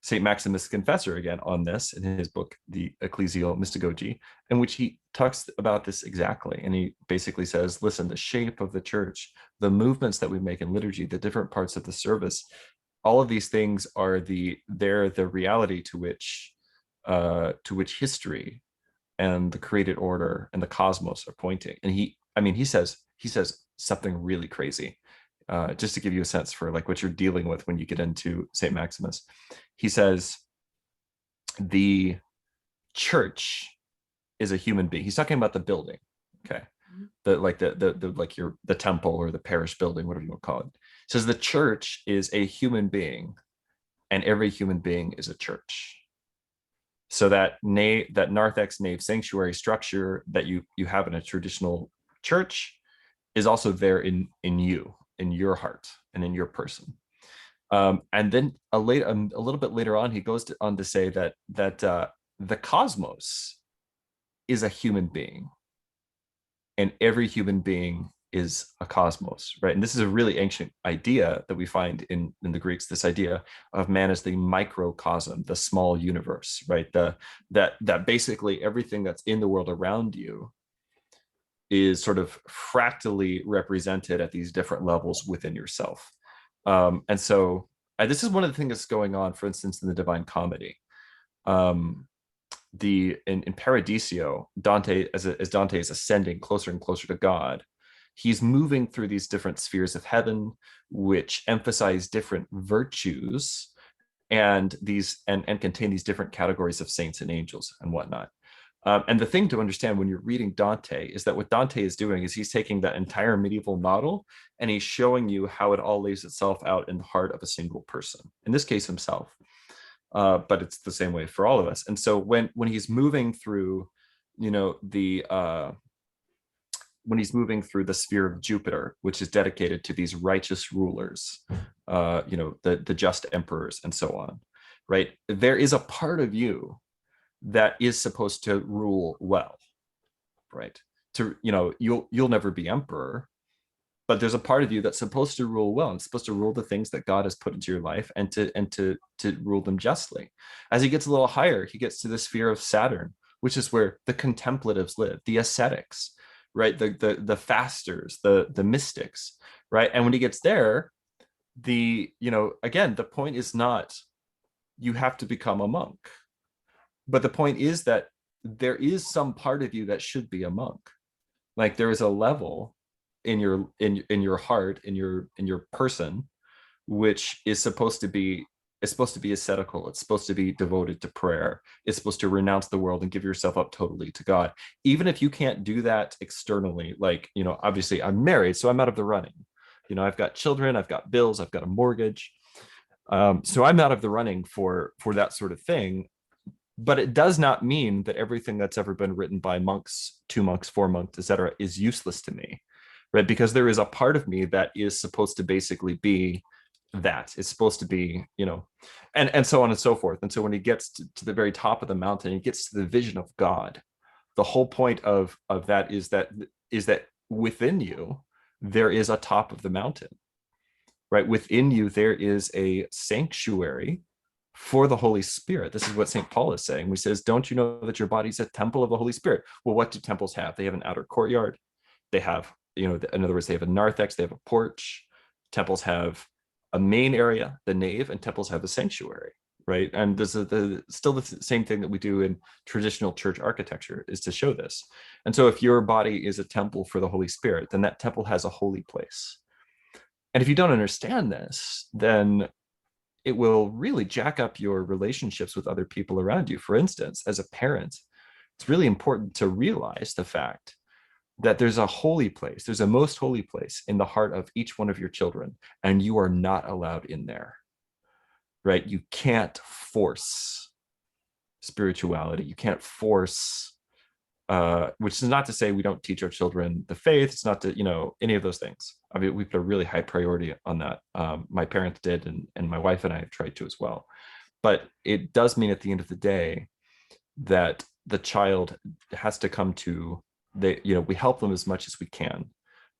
St. Maximus Confessor again on this in his book, The Ecclesial Mystagogy, in which he talks about this exactly. And he basically says, listen, the shape of the church, the movements that we make in liturgy, the different parts of the service, all of these things are they're the reality to which history and the created order and the cosmos are pointing. And he says something really crazy. Just to give you a sense for like what you're dealing with when you get into St. Maximus. He says the church is a human being. He's talking about the building, okay? The temple or the parish building, whatever you want to call it. He says the church is a human being, and every human being is a church. So that narthex nave sanctuary structure that you have in a traditional church is also there in you, in your heart, and in your person. And then a little bit later on, he goes on to say that the cosmos is a human being, and every human being is a cosmos, right? And this is a really ancient idea that we find in the Greeks, this idea of man as the microcosm, the small universe, right? That basically everything that's in the world around you is sort of fractally represented at these different levels within yourself. And so this is one of the things that's going on, for instance, in the Divine Comedy. In Paradiso, Dante, as Dante is ascending closer and closer to God, he's moving through these different spheres of heaven, which emphasize different virtues and contain these different categories of saints and angels and whatnot. And the thing to understand when you're reading Dante is that what Dante is doing is he's taking that entire medieval model and he's showing you how it all lays itself out in the heart of a single person, in this case himself. But it's the same way for all of us. And so when he's moving through, when he's moving through the sphere of Jupiter, which is dedicated to these righteous rulers, the just emperors and so on, right? There is a part of you that is supposed to rule well, right? You'll never be emperor, but there's a part of you that's supposed to rule well and supposed to rule the things that God has put into your life and to rule them justly. As he gets a little higher, he gets to the sphere of Saturn, which is where the contemplatives live, the ascetics, right? The fasters, the mystics, right? And when he gets there, again, the point is not you have to become a monk, but the point is that there is some part of you that should be a monk. Like there is a level in your heart, in your person, which is supposed to be ascetical. It's supposed to be devoted to prayer. It's supposed to renounce the world and give yourself up totally to God. Even if you can't do that externally, like, obviously I'm married, so I'm out of the running. I've got children, I've got bills, I've got a mortgage. So I'm out of the running for that sort of thing. But it does not mean that everything that's ever been written by monks, 2 monks, 4 monks, etc., is useless to me, right? Because there is a part of me that is supposed to basically be that. It's supposed to be, and so on and so forth. And so when he gets to the very top of the mountain, he gets to the vision of God. The whole point of that is that within you, there is a top of the mountain, right? Within you, there is a sanctuary for the Holy Spirit. This is what St. Paul is saying. He says, don't you know that your body's a temple of the Holy Spirit? Well, what do temples have? They have an outer courtyard. They have, in other words, they have a narthex, they have a porch. Temples have a main area, the nave, and temples have a sanctuary. right? And this is still the same thing that we do in traditional church architecture, is to show this. And so if your body is a temple for the Holy Spirit, then that temple has a holy place. And if you don't understand this, then it will really jack up your relationships with other people around you. For instance, as a parent, it's really important to realize the fact that there's a holy place, there's a most holy place in the heart of each one of your children, and you are not allowed in there, right? You can't force spirituality. You can't force, which is not to say we don't teach our children the faith. It's not to, any of those things. I mean, we put a really high priority on that. My parents did, and my wife and I have tried to as well. But it does mean at the end of the day that the child has to come to, we help them as much as we can,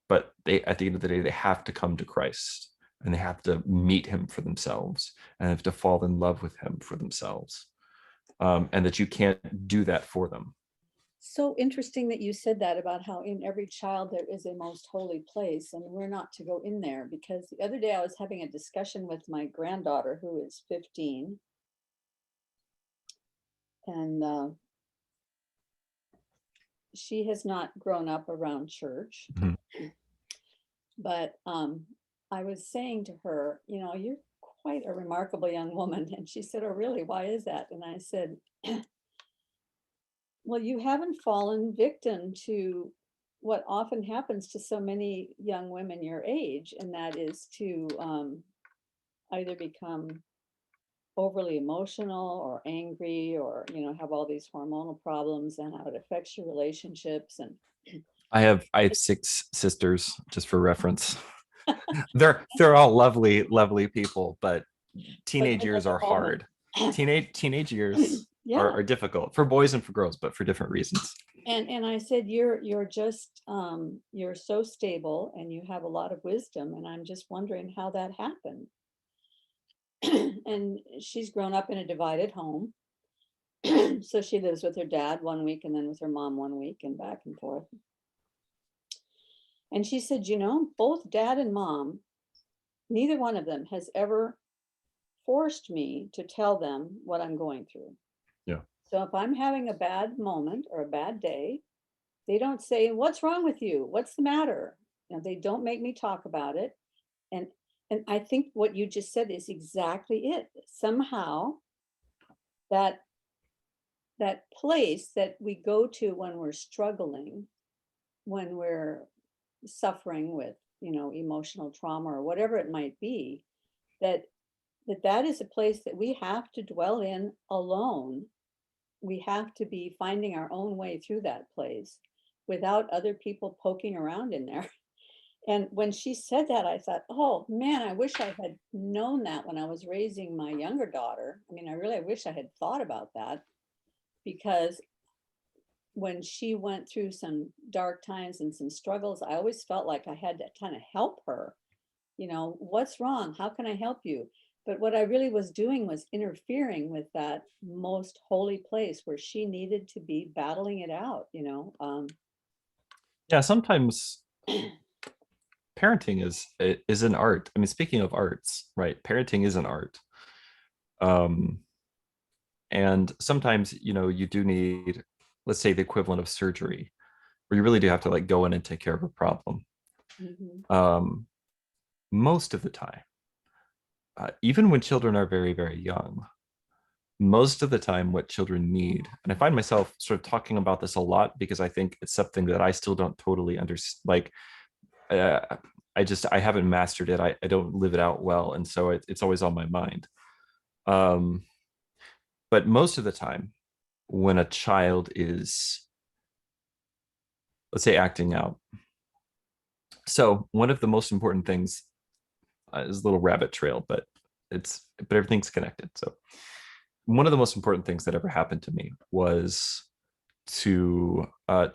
but they, at the end of the day, they have to come to Christ, and they have to meet him for themselves, and have to fall in love with him for themselves. And that you can't do that for them. So interesting that you said that, about how in every child there is a most holy place, and we're not to go in there. Because the other day I was having a discussion with my granddaughter, who is 15, and she has not grown up around church. Mm-hmm. But I was saying to her, you're quite a remarkable young woman. And she said, "Oh, really? Why is that?" And I said, well, you haven't fallen victim to what often happens to so many young women your age, and that is to either become overly emotional or angry, or have all these hormonal problems, and how it affects your relationships. And I have 6 sisters, just for reference. they're all lovely people, but teenage years are hard. Teenage years are difficult for boys and for girls, but for different reasons. And I said, you're just you're so stable, and you have a lot of wisdom, and I'm just wondering how that happened. And she's grown up in a divided home. So she lives with her dad one week, and then with her mom one week, and back and forth. And she said, both dad and mom, neither one of them has ever forced me to tell them what I'm going through. Yeah. So if I'm having a bad moment or a bad day, they don't say, "What's wrong with you? What's the matter?" They don't make me talk about it. And I think what you just said is exactly it. Somehow that place that we go to when we're struggling, when we're suffering with, emotional trauma or whatever it might be, that is a place that we have to dwell in alone. We have to be finding our own way through that place without other people poking around in there. And when she said that, I thought, oh man, I wish I had known that when I was raising my younger daughter. I mean, I really wish I had thought about that, because when she went through some dark times and some struggles, I always felt like I had to kind of help her. What's wrong? How can I help you? But what I really was doing was interfering with that most holy place where she needed to be battling it out, Yeah, sometimes parenting is an art. I mean, speaking of arts, right? Parenting is an art. And sometimes, you do need, let's say, the equivalent of surgery, where you really do have to go in and take care of a problem. Mm-hmm. Most of the time, even when children are very, very young, most of the time what children need, and I find myself sort of talking about this a lot because I think it's something that I still don't totally understand. I haven't mastered it. I don't live it out well. And so it's always on my mind. But most of the time when a child is, let's say, acting out. So one of the most important things is a little rabbit trail, but everything's connected. So one of the most important things that ever happened to me was to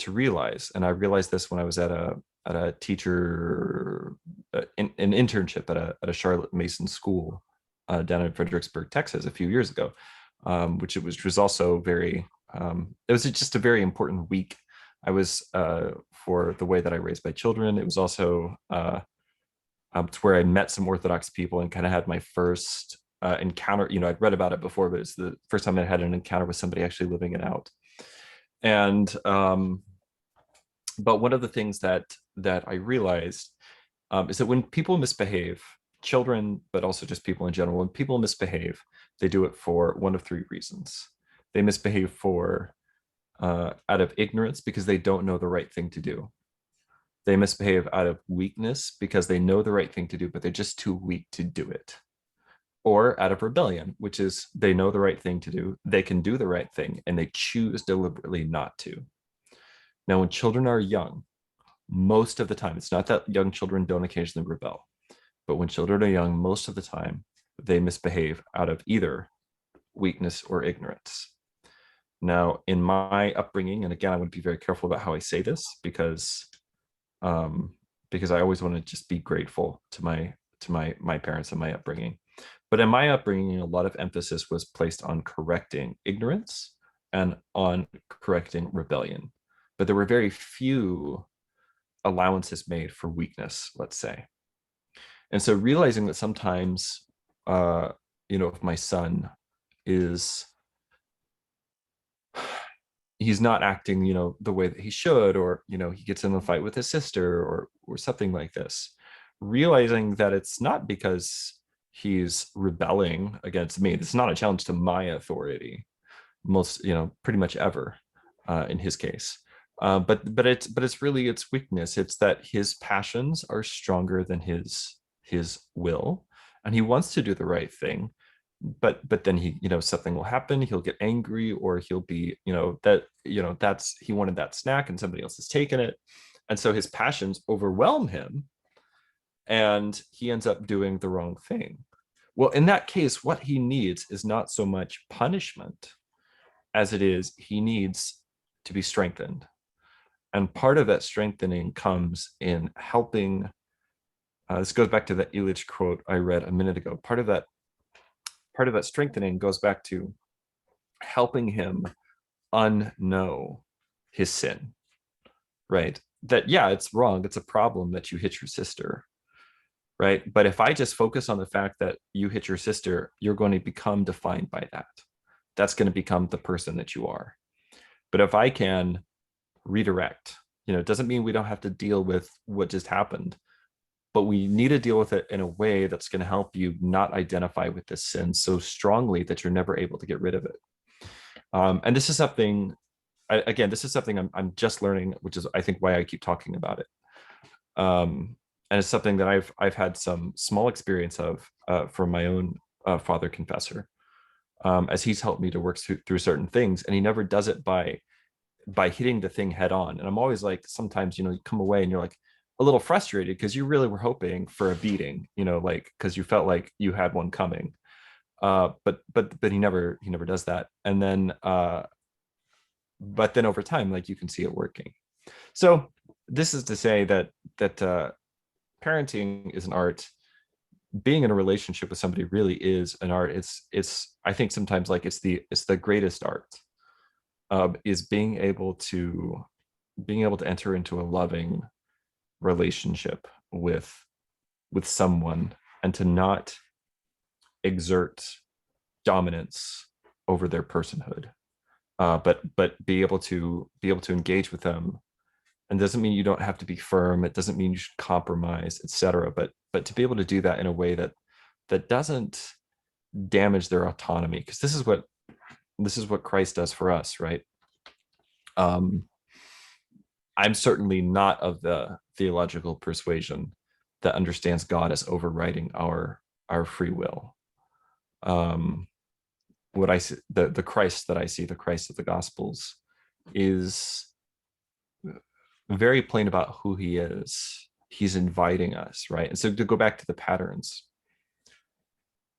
realize, and I realized this when I was at a teacher an internship at a Charlotte Mason school down in Fredericksburg, Texas, a few years ago, which was also very it was just a very important week. I was for the way that I raised my children. It was also to where I met some Orthodox people and kind of had my first encounter, I'd read about it before, but it's the first time I had an encounter with somebody actually living it out. And but one of the things that I realized is that when people misbehave, children, but also just people in general, when people misbehave, they do it for one of three reasons. They misbehave for out of ignorance because they don't know the right thing to do. They misbehave out of weakness because they know the right thing to do, but they're just too weak to do it. Or out of rebellion, which is they know the right thing to do, they can do the right thing, and they choose deliberately not to. Now, when children are young, most of the time, it's not that young children don't occasionally rebel, but when children are young, most of the time, they misbehave out of either weakness or ignorance. Now, in my upbringing, and again, I want to be very careful about how I say this because I always want to just be grateful to my parents and my upbringing. But in my upbringing, a lot of emphasis was placed on correcting ignorance and on correcting rebellion. But there were very few allowances made for weakness, let's say. And so realizing that sometimes, if my son is, he's not acting, the way that he should, or, he gets in a fight with his sister or something like this, realizing that it's not because he's rebelling against me. It's not a challenge to my authority, most, pretty much ever, in his case. But it's really its weakness. It's that his passions are stronger than his will, and he wants to do the right thing, but then he, something will happen. He'll get angry, or he'll be, that's, he wanted that snack and somebody else has taken it, and so his passions overwhelm him, and he ends up doing the wrong thing. Well, in that case, what he needs is not so much punishment as it is he needs to be strengthened. And part of that strengthening comes in helping. This goes back to the Illich quote I read a minute ago. Part of that strengthening goes back to helping him unknow his sin, right? That, yeah, it's wrong. It's a problem that you hit your sister, right? But if I just focus on the fact that you hit your sister, you're going to become defined by that. That's going to become the person that you are. But if I can redirect, it doesn't mean we don't have to deal with what just happened, but we need to deal with it in a way that's going to help you not identify with this sin so strongly that you're never able to get rid of it. And this is something, I'm just learning, which is, I think, why I keep talking about it. And it's something that I've had some small experience of from my own father confessor, as he's helped me to work through certain things, and he never does it by hitting the thing head on. And I'm always like, sometimes, you come away and you're like a little frustrated because you really were hoping for a beating, like, because you felt like you had one coming. But he never does that. And then, but then over time, like, you can see it working. So this is to say that parenting is an art. Being in a relationship with somebody really is an art. It's I think sometimes, like, it's the greatest art, is being able to enter into a loving relationship with someone, and to not exert dominance over their personhood, but be able to engage with them. And doesn't mean you don't have to be firm. It doesn't mean you should compromise, etc. But to be able to do that in a way that doesn't damage their autonomy, because this is what Christ does for us, right? I'm certainly not of the theological persuasion that understands God as overriding our free will. What I see, the Christ that I see, the Christ of the Gospels, is very plain about who he is. He's inviting us, right? And so, to go back to the patterns,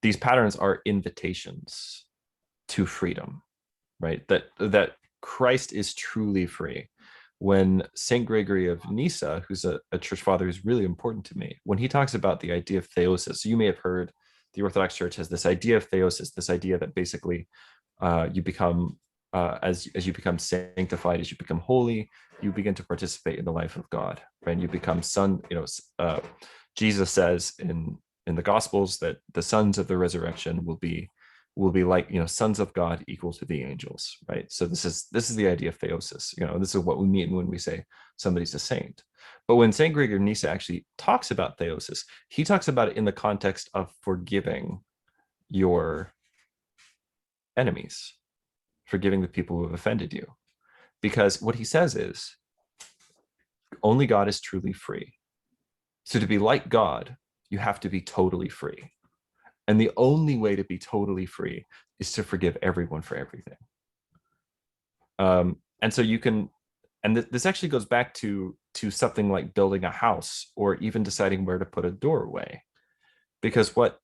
these patterns are invitations to freedom, right? That Christ is truly free. When Saint Gregory of Nyssa, who's a church father who's really important to me, when he talks about the idea of theosis, so you may have heard the Orthodox Church has this idea of theosis, this idea that basically you become, as you become sanctified, as you become holy, you begin to participate in the life of God, right? And you become son. Jesus says in in the Gospels that the sons of the resurrection will be like, sons of God equal to the angels, right? So this is the idea of theosis. This is what we mean when we say somebody's a saint. But when Saint Gregory of Nyssa actually talks about theosis, he talks about it in the context of forgiving your enemies, forgiving the people who have offended you. Because what he says is, only God is truly free. So to be like God, you have to be totally free. And the only way to be totally free is to forgive everyone for everything. And so you can, and this actually goes back to something like building a house or even deciding where to put a doorway. Because what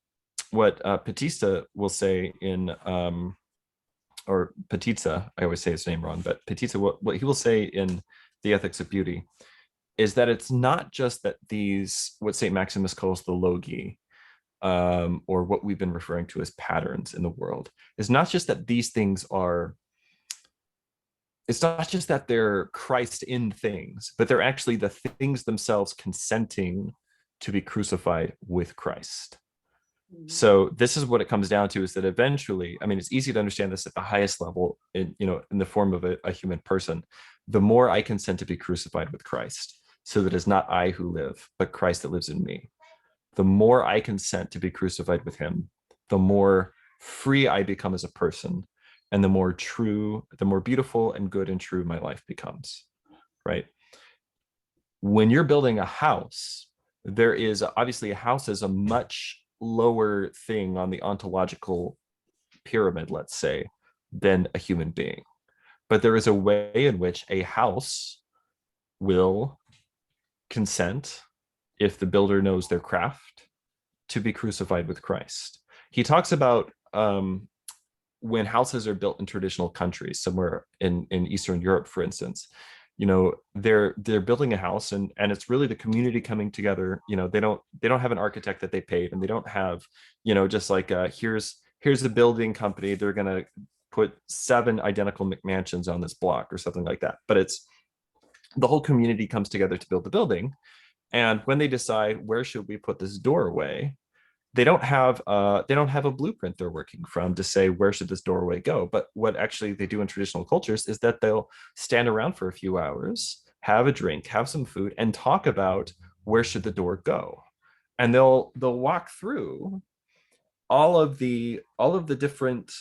Patitsas will say in, or Patitsas, I always say his name wrong, but Patitsas, what he will say in The Ethics of Beauty is that it's not just that these, what St. Maximus calls the logi, or what we've been referring to as patterns in the world, is not just that these things are, it's not just that they're Christ in things, but they're actually the things themselves consenting to be crucified with Christ. So this is what it comes down to, is that eventually, I mean, it's easy to understand this at the highest level in the form of a human person. The more I consent to be crucified with Christ, so that it's not I who live, but Christ that lives in me. The more I consent to be crucified with him, the more free I become as a person, and the more true, the more beautiful and good and true my life becomes, right? When you're building a house, there is obviously, a house is a much lower thing on the ontological pyramid, let's say, than a human being. But there is a way in which a house will consent, if the builder knows their craft, to be crucified with Christ. He talks about when houses are built in traditional countries, somewhere in Eastern Europe, for instance, they're building a house, and it's really the community coming together. They don't have an architect that they paid, and they don't have, just like here's the building company, they're gonna put 7 identical McMansions on this block or something like that. But it's the whole community comes together to build the building, and when they decide where should we put this doorway, they don't have a blueprint they're working from to say where should this doorway go. But what actually they do in traditional cultures is that they'll stand around for a few hours, have a drink, have some food, and talk about where should the door go. And they'll walk through all of the different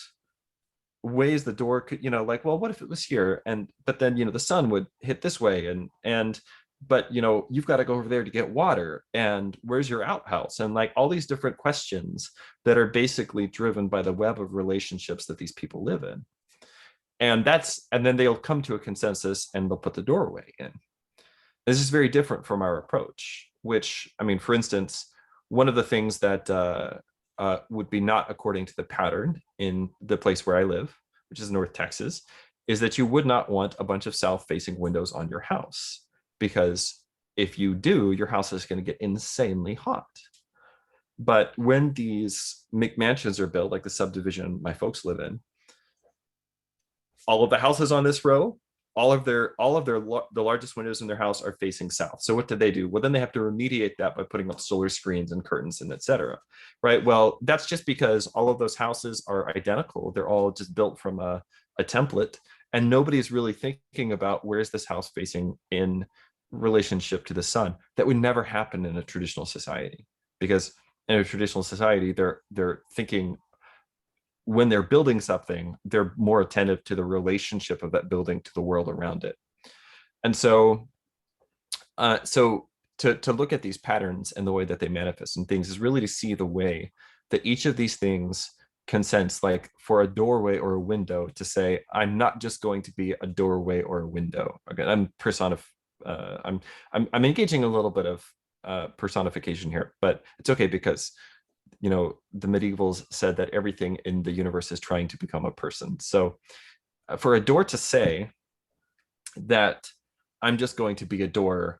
ways the door could, like, well, what if it was here? But then the sun would hit this way, but you've got to go over there to get water, and where's your outhouse, and like all these different questions that are basically driven by the web of relationships that these people live in. And then they'll come to a consensus and they'll put the doorway in. This is very different from our approach, which, I mean, for instance, one of the things that would be not according to the pattern in the place where I live, which is North Texas, is that you would not want a bunch of south-facing windows on your house, because if you do, your house is going to get insanely hot. But when these McMansions are built, like the subdivision my folks live in, all of the houses on this row, the largest windows in their house are facing south. So what do they do? Well, then they have to remediate that by putting up solar screens and curtains and etc. Right? Well, that's just because all of those houses are identical. They're all just built from a template, and nobody's really thinking about where's this house facing in relationship to the sun. That would never happen in a traditional society, because in a traditional society, they're thinking, when they're building something, they're more attentive to the relationship of that building to the world around it. And so to look at these patterns and the way that they manifest in things is really to see the way that each of these things consents, like for a doorway or a window, to say, I'm not just going to be a doorway or a window. Again, I'm engaging a little bit of personification here, but it's okay, because the medievals said that everything in the universe is trying to become a person. So for a door to say that I'm just going to be a door,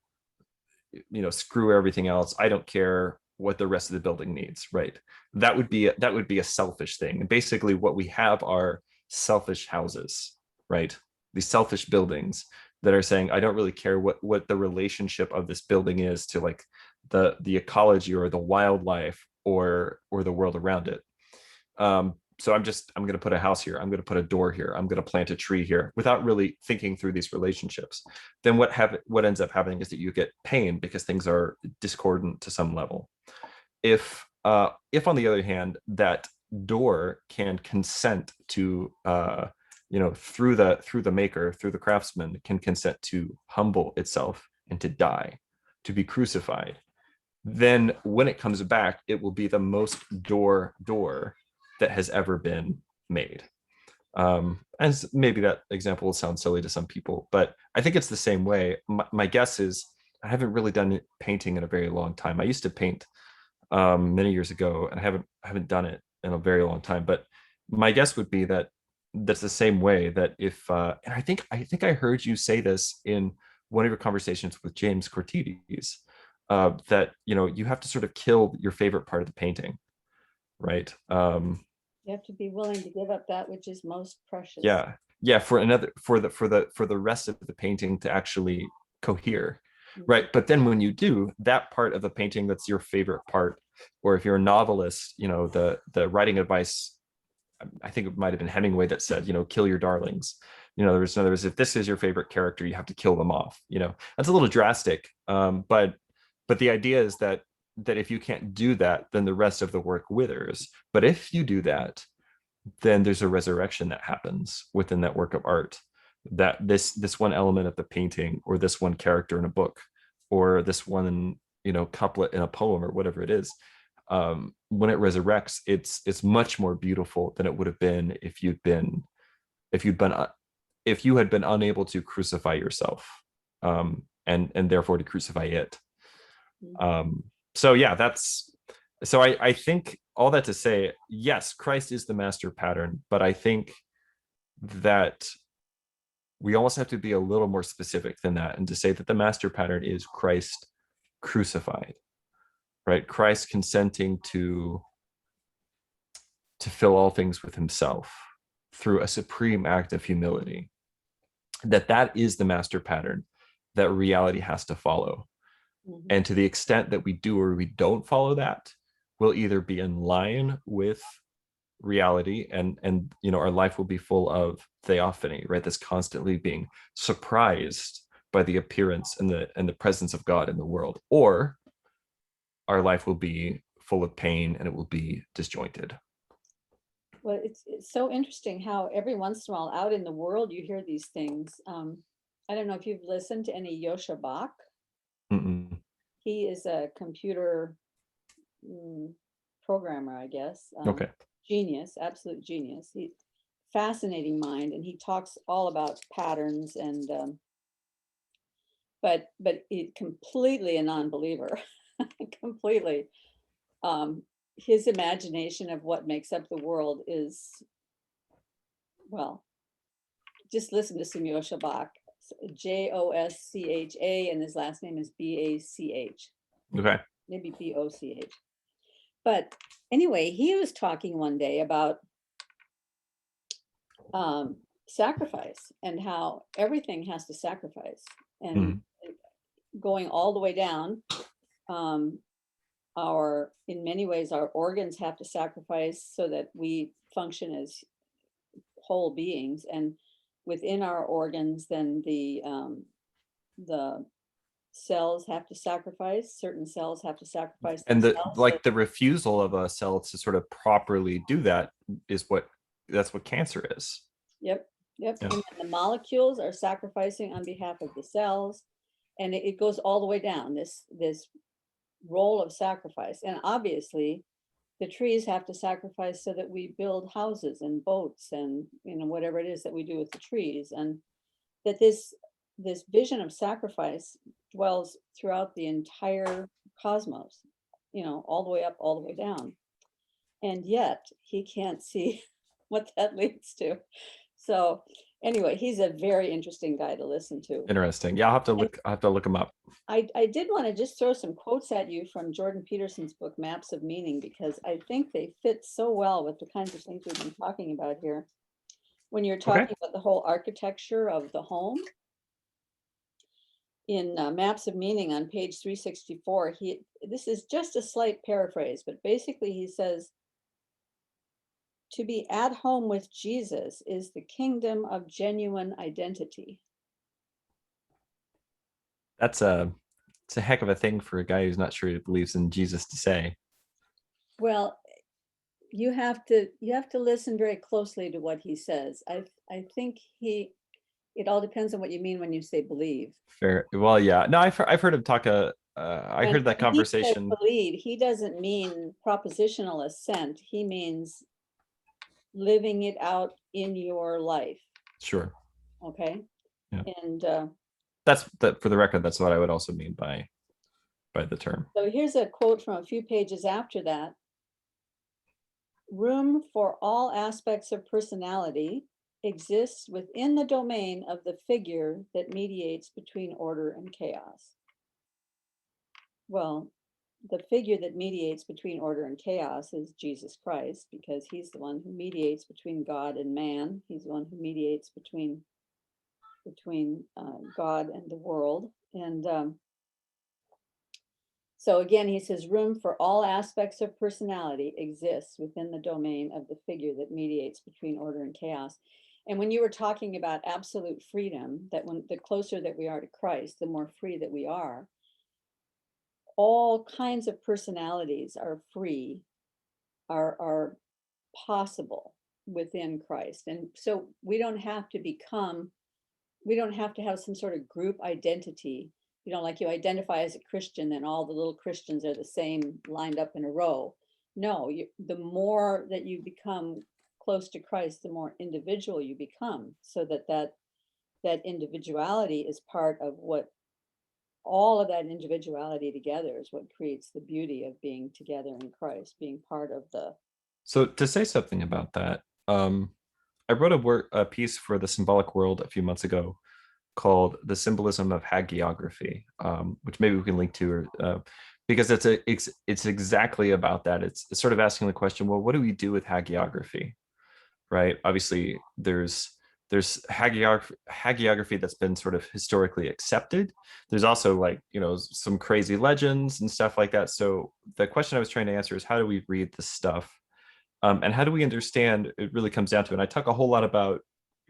screw everything else, I don't care what the rest of the building needs, right? That would be a selfish thing. And basically what we have are selfish houses, right? These selfish buildings that are saying, I don't really care what the relationship of this building is to like the ecology or the wildlife or the world around it. So I'm going to put a house here. I'm going to put a door here. I'm going to plant a tree here without really thinking through these relationships. Then what ends up happening is that you get pain because things are discordant to some level. If on the other hand, that door can consent to through the maker, through the craftsman, can consent to humble itself and to die, to be crucified, then when it comes back, it will be the most door that has ever been made. And maybe that example will sound silly to some people, but I think it's the same way. My guess is, I haven't really done painting in a very long time. I used to paint many years ago, and I haven't done it in a very long time. But my guess would be that that's the same way, that if and I think I heard you say this in one of your conversations with James Cortides, that you have to sort of kill your favorite part of the painting, right? You have to be willing to give up that which is most precious. Yeah, for the rest of the painting to actually cohere, right? But then when you do, that part of the painting that's your favorite part, or if you're a novelist, the writing advice, I think it might have been Hemingway that said, kill your darlings. In other words, if this is your favorite character, you have to kill them off. That's a little drastic, but the idea is that if you can't do that, then the rest of the work withers. But if you do that, then there's a resurrection that happens within that work of art, that this one element of the painting, or this one character in a book, or this one couplet in a poem, or whatever it is, when it resurrects, it's much more beautiful than it would have been if you had been unable to crucify yourself, and therefore to crucify it. So yeah, I think all that to say, yes, Christ is the master pattern, but I think that we almost have to be a little more specific than that, and to say that the master pattern is Christ crucified, right? Christ consenting to fill all things with himself through a supreme act of humility. That is the master pattern that reality has to follow. And to the extent that we do or we don't follow that, we'll either be in line with reality, and our life will be full of theophany, right? That's constantly being surprised by the appearance and the presence of God in the world, or our life will be full of pain and it will be disjointed. Well, it's so interesting how every once in a while out in the world you hear these things. I don't know if you've listened to any Yosha Bach. Mm-mm. He is a computer programmer, I guess. Okay. Genius, absolute genius. He's fascinating mind, and he talks all about patterns, and but he's completely a non-believer. Completely. His imagination of what makes up the world is, well, just listen to Yosha Bach, Joscha, and his last name is Bach. Okay. Maybe Boch. But anyway, he was talking one day about sacrifice, and how everything has to sacrifice, and going all the way down. In many ways, our organs have to sacrifice so that we function as whole beings, and within our organs, then the cells have to sacrifice. Certain cells have to sacrifice and themselves. the refusal of a cell to sort of properly do that that's what cancer is. Yep. Yeah. And the molecules are sacrificing on behalf of the cells, and it goes all the way down, this role of sacrifice. And obviously the trees have to sacrifice so that we build houses and boats and whatever it is that we do with the trees, and that this vision of sacrifice dwells throughout the entire cosmos, all the way up, all the way down. And yet he can't see what that leads to. So anyway, he's a very interesting guy to listen to. Interesting. Yeah, I'll have to look him up. I did want to just throw some quotes at you from Jordan Peterson's book, Maps of Meaning, because I think they fit so well with the kinds of things we've been talking about here. When you're talking about the whole architecture of the home, in Maps of Meaning on page 364, this is just a slight paraphrase, but basically he says, to be at home with Jesus is the kingdom of genuine identity. That's it's a heck of a thing for a guy who's not sure he believes in Jesus to say. Well, you have to listen very closely to what he says. I think it all depends on what you mean when you say believe. Fair. Well, yeah. No, I've heard him talk. I heard that When he says conversation. believe, he doesn't mean propositional assent. He means living it out in your life. Sure. Okay. Yeah. And That's that for the record. That's what I would also mean by the term. so here's a quote from a few pages after that. Room for all aspects of personality exists within the domain of the figure that mediates between order and chaos. Well, the figure that mediates between order and chaos is Jesus Christ, because he's the one who mediates between God and man. He's the one who mediates between God and the world. And so again, he says, room for all aspects of personality exists within the domain of the figure that mediates between order and chaos. And when you were talking about absolute freedom, that when the closer that we are to Christ, the more free that we are, all kinds of personalities are free, are possible within Christ. And so we don't have to have some sort of group identity. You know, like you identify as a Christian, then all the little Christians are the same, lined up in a row. No, the more that you become close to Christ, the more individual you become, so that individuality is part of what, all of that individuality together is what creates the beauty of being together in Christ, being part of the. So to say something about that, I wrote a piece for the Symbolic World a few months ago called "The Symbolism of Haggiography," which maybe we can link to, because it's exactly about that. It's sort of asking the question, well, what do we do with hagiography, right? Obviously, there's hagiography that's been sort of historically accepted. There's also, like, some crazy legends and stuff like that. So the question I was trying to answer is, how do we read this stuff? And how do we understand? It really comes down to, and I talk a whole lot about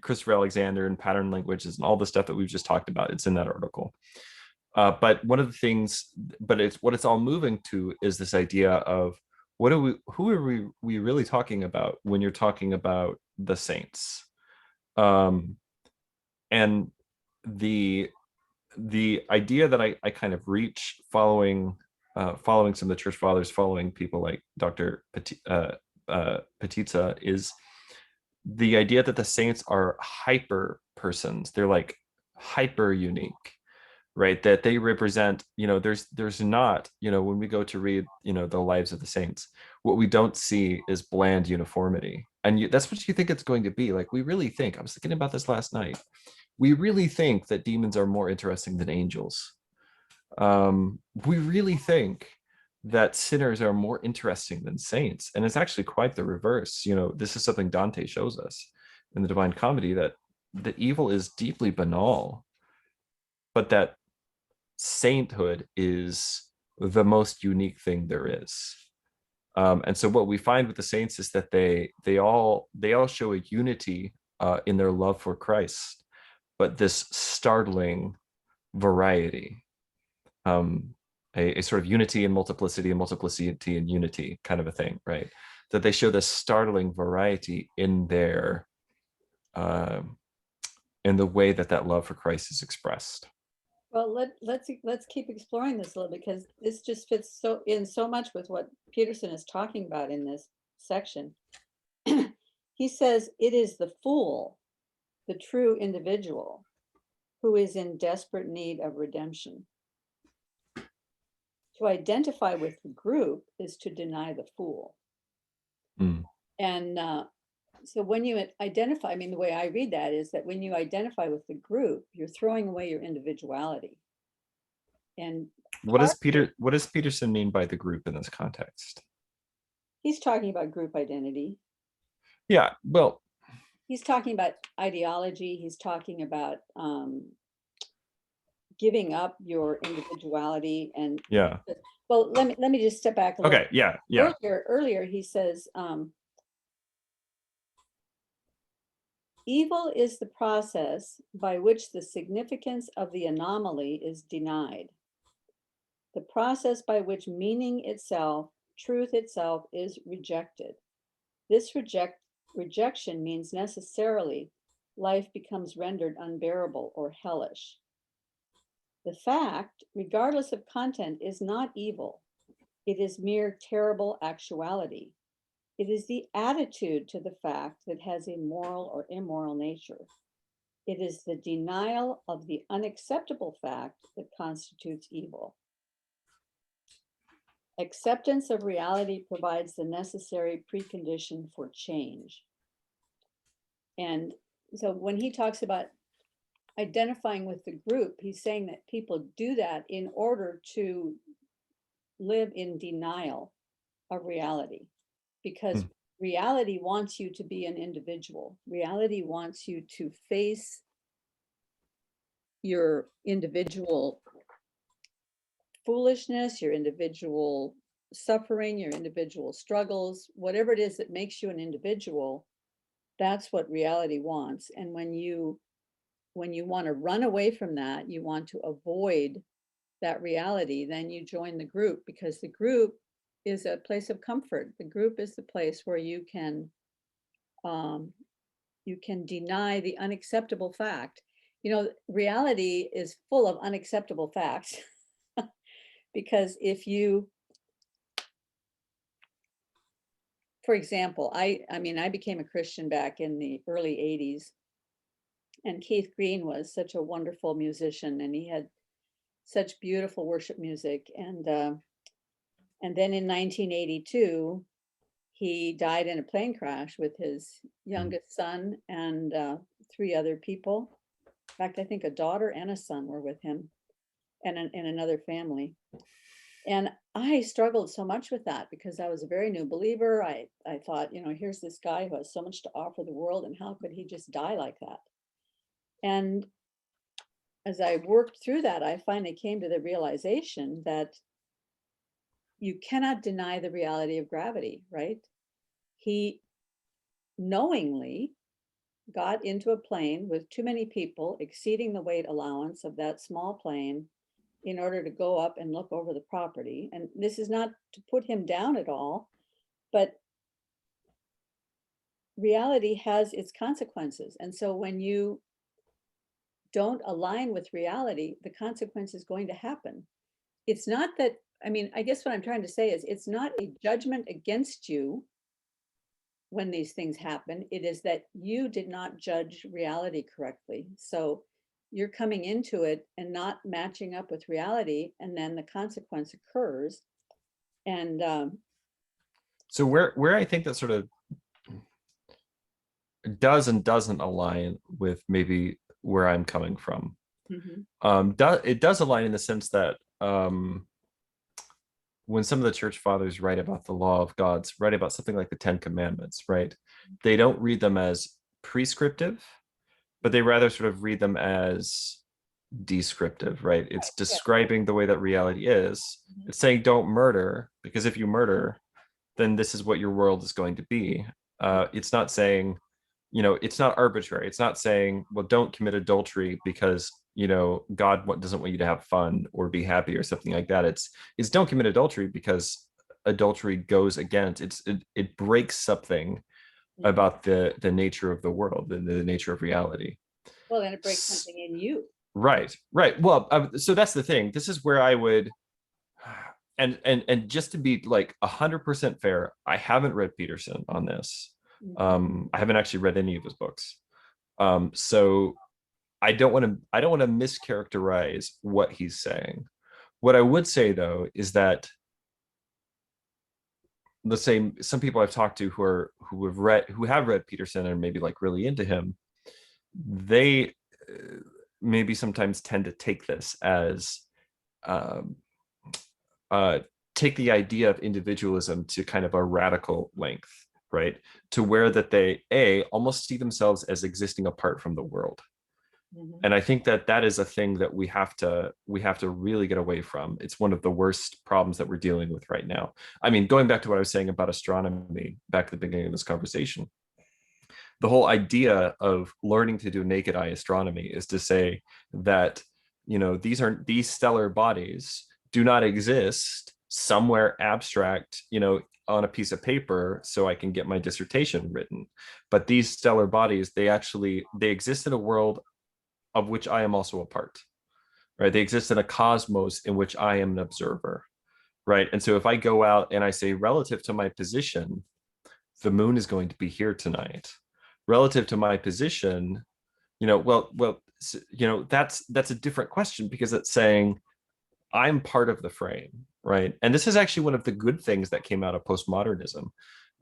Christopher Alexander and pattern languages and all the stuff that we've just talked about. It's in that article. But one of the things, what it's all moving to is this idea of who are we really talking about when you're talking about the saints? And the idea that I kind of reach following some of the church fathers, following people like Dr. Patitsas, is the idea that the saints are hyper persons. They're like hyper unique, right? That they represent, there's not, when we go to read, the lives of the saints, what we don't see is bland uniformity. And that's what you think it's going to be. Like, we really think, I was thinking about this last night, we really think that demons are more interesting than angels. We really think that sinners are more interesting than saints. And it's actually quite the reverse. This is something Dante shows us in the Divine Comedy, that the evil is deeply banal, but that sainthood is the most unique thing there is. And so what we find with the saints is that they all show a unity in their love for Christ, but this startling variety, a sort of unity and multiplicity and unity kind of a thing, right? That they show this startling variety in their in the way that love for Christ is expressed. Well, let's keep exploring this a little, because this just fits so much with what Peterson is talking about in this section. He says it is the fool, the true individual, who is in desperate need of redemption. To identify with the group is to deny the fool. Mm. And so when you identify, the way I read that is that when you identify with the group, you're throwing away your individuality. And what does Peterson mean by the group in this context? He's talking about group identity. Yeah, well, he's talking about ideology. He's talking about giving up your individuality and Yeah. well, let me just step back a little. Okay. Yeah. Yeah. Earlier he says, evil is the process by which the significance of the anomaly is denied. The process by which meaning itself, truth itself, is rejected. This rejection means necessarily life becomes rendered unbearable or hellish. The fact, regardless of content, is not evil. It is mere terrible actuality. It is the attitude to the fact that has a moral or immoral nature. It is the denial of the unacceptable fact that constitutes evil. Acceptance of reality provides the necessary precondition for change. And so when he talks about identifying with the group, he's saying that people do that in order to live in denial of reality, because reality wants you to be an individual. Reality wants you to face your individual foolishness, your individual suffering, your individual struggles, whatever it is that makes you an individual. That's what reality wants. And when you want to run away from that, you want to avoid that reality, then you join the group, because the group is a place of comfort. The group is the place where you can deny the unacceptable fact. You know, reality is full of unacceptable facts. Because if you, for example, I mean, I became a Christian back in the early 80s, and Keith Green was such a wonderful musician, and he had such beautiful worship music. And then in 1982, he died in a plane crash with his youngest son and 3 other people. In fact, I think a daughter and a son were with him, and another family. And I struggled so much with that, because I was a very new believer. I thought, you know, here's this guy who has so much to offer the world, and how could he just die like that? And as I worked through that, I finally came to the realization that you cannot deny the reality of gravity, right? He knowingly got into a plane with too many people, exceeding the weight allowance of that small plane, in order to go up and look over the property. And this is not to put him down at all, but reality has its consequences. And so when you don't align with reality, the consequence is going to happen. It's not that, I mean, I guess what I'm trying to say is, it's not a judgment against you when these things happen. It is that you did not judge reality correctly. So you're coming into it and not matching up with reality, and then the consequence occurs. And So where I think that sort of does and doesn't align with maybe where I'm coming from. It does align in the sense that when some of the church fathers write about the law of God's, write about something like the 10 Commandments, right? They don't read them as prescriptive, but they rather sort of read them as descriptive, right? It's describing the way that reality is. It's saying don't murder, because if you murder, then this is what your world is going to be. It's not saying, you know, it's not arbitrary. It's not saying, well, don't commit adultery because, you know, God doesn't want you to have fun or be happy or something like that. It's don't commit adultery because adultery goes against, it breaks something about the nature of the world, the nature of reality. Well, then it breaks something in you. Right. Well, so that's the thing. This is where I would, and just to be like 100% fair, I haven't read Peterson on this. I haven't actually read any of his books. So I don't want to mischaracterize what he's saying. What I would say though is that, let's say some people I've talked to who have read Peterson and maybe like really into him, they maybe sometimes tend to take this as take the idea of individualism to kind of a radical length, right? To where that they almost see themselves as existing apart from the world. Mhm. And I think that that is a thing that we have to really get away from. It's one of the worst problems that we're dealing with right now. I mean, going back to what I was saying about astronomy back at the beginning of this conversation, the whole idea of learning to do naked eye astronomy is to say that, these stellar bodies do not exist somewhere abstract, on a piece of paper so I can get my dissertation written. But these stellar bodies, they exist in a world of which I am also a part, right? They exist in a cosmos in which I am an observer, right? And so if I go out and I say, relative to my position, the moon is going to be here tonight. Relative to my position, that's a different question, because it's saying I'm part of the frame, right? And this is actually one of the good things that came out of postmodernism.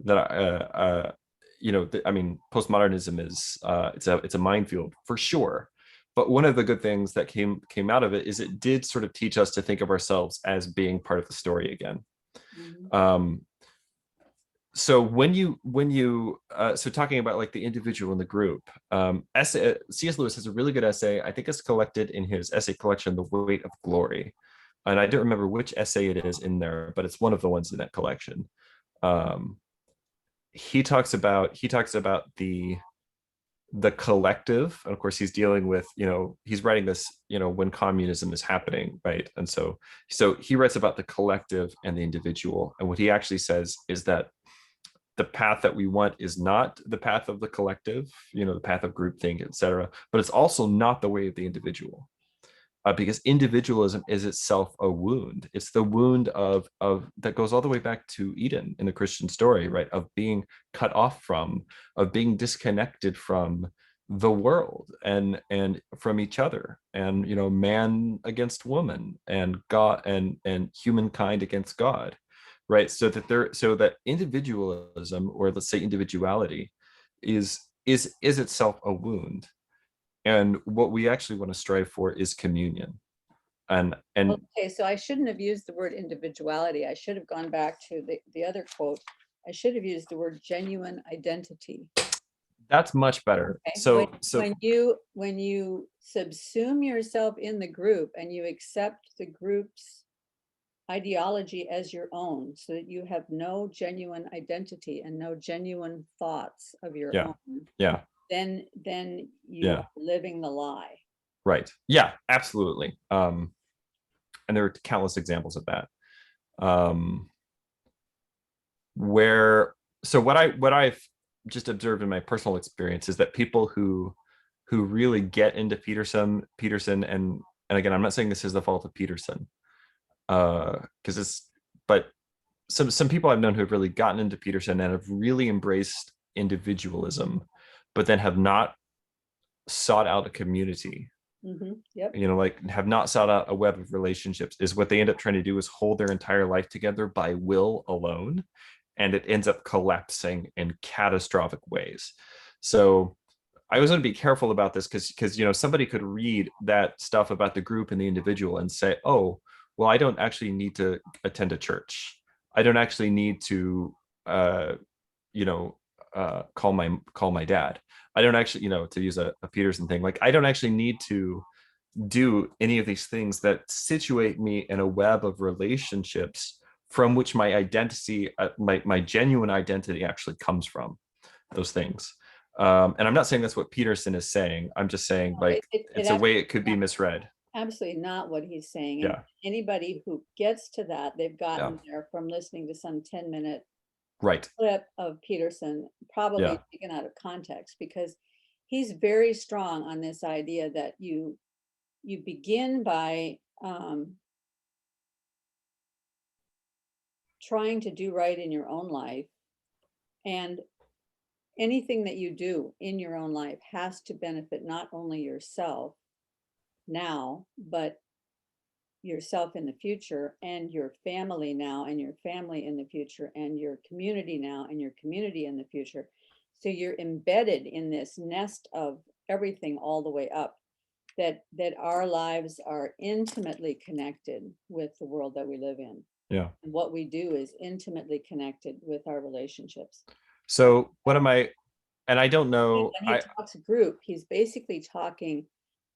That I mean, postmodernism is it's a minefield for sure. But one of the good things that came out of it is it did sort of teach us to think of ourselves as being part of the story again. Mhm. Um, so so talking about like the individual and the group, C.S. Lewis has a really good essay. I think it's collected in his essay collection, The Weight of Glory, and I don't remember which essay it is in there, but it's one of the ones in that collection. um, he talks about the collective, and of course he's dealing with, he's writing this, when communism is happening, right? And so he writes about the collective and the individual, and what he actually says is that the path that we want is not the path of the collective, the path of groupthink, etc., but it's also not the way of the individual, because individualism is itself a wound. It's the wound of that goes all the way back to Eden in the Christian story, right? Of being cut off from, of being disconnected from the world and from each other, and man against woman, and God and humankind against God, right? So that individualism, or let's say individuality, is itself a wound, and what we actually want to strive for is communion. And Okay, so I shouldn't have used the word individuality. I should have gone back to the other quote. I should have used the word genuine identity. that's much better. Okay. So When you subsume yourself in the group and you accept the group's ideology as your own, so that you have no genuine identity and no genuine thoughts of your yeah, own, yeah, then you yeah, are living the lie. right, yeah, absolutely. And there are countless examples of that. um where so what I've just observed in my personal experience is that people who really get into Peterson, and again, I'm not saying this is the fault of Peterson, because it's but some people I've known who have really gotten into Peterson and have really embraced individualism, but then have not sought out a community, Yep. like have not sought out a web of relationships, is what they end up trying to do is hold their entire life together by will alone, and it ends up collapsing in catastrophic ways. So I always want to be careful about this, because somebody could read that stuff about the group and the individual and say, oh, well, I don't actually need to attend a church. I don't actually need to uh you know call my dad. I don't actually, to use a Peterson thing, like I don't actually need to do any of these things that situate me in a web of relationships from which my identity, my genuine identity actually comes from, those things. And I'm not saying that's what Peterson is saying. I'm just saying, like, It it's a way absolutely it could be misread. absolutely not what he's saying. And Yeah, anybody who gets to that, they've yeah, gotten there from listening to some 10-minute right, clip of Peterson, yeah, probably taken out of context, because he's very strong on this idea that you begin by trying to do right in your own life, and anything that you do in your own life has to benefit not only yourself now, but yourself in the future, and your family now, and your family in the future, and your community now, and your community in the future. So you're embedded in this nest of everything all the way up, that our lives are intimately connected with the world that we live in. yeah. And what we do is intimately connected with our relationships. So what am I? And I don't When know. he talks group, he's basically talking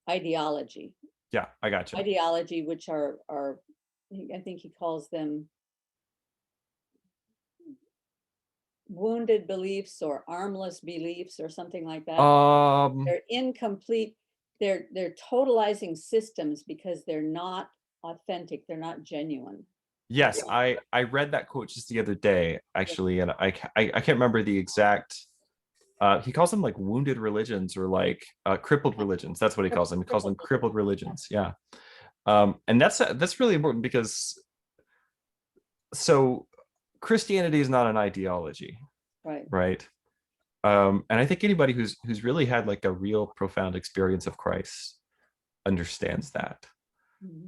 ideology. Yeah, I got you. Ideology, which are, I think he calls them wounded beliefs or armless beliefs or something like that. They're incomplete. They're totalizing systems because they're not authentic. They're not genuine. Yes, I read that quote just the other day, actually, and I can't remember the exact. He calls them like wounded religions or like crippled religions. That's what he calls them. He calls them crippled religions. Yeah, and that's really important because so Christianity is not an ideology, Right. right? And I think anybody who's really had like a real profound experience of Christ understands that.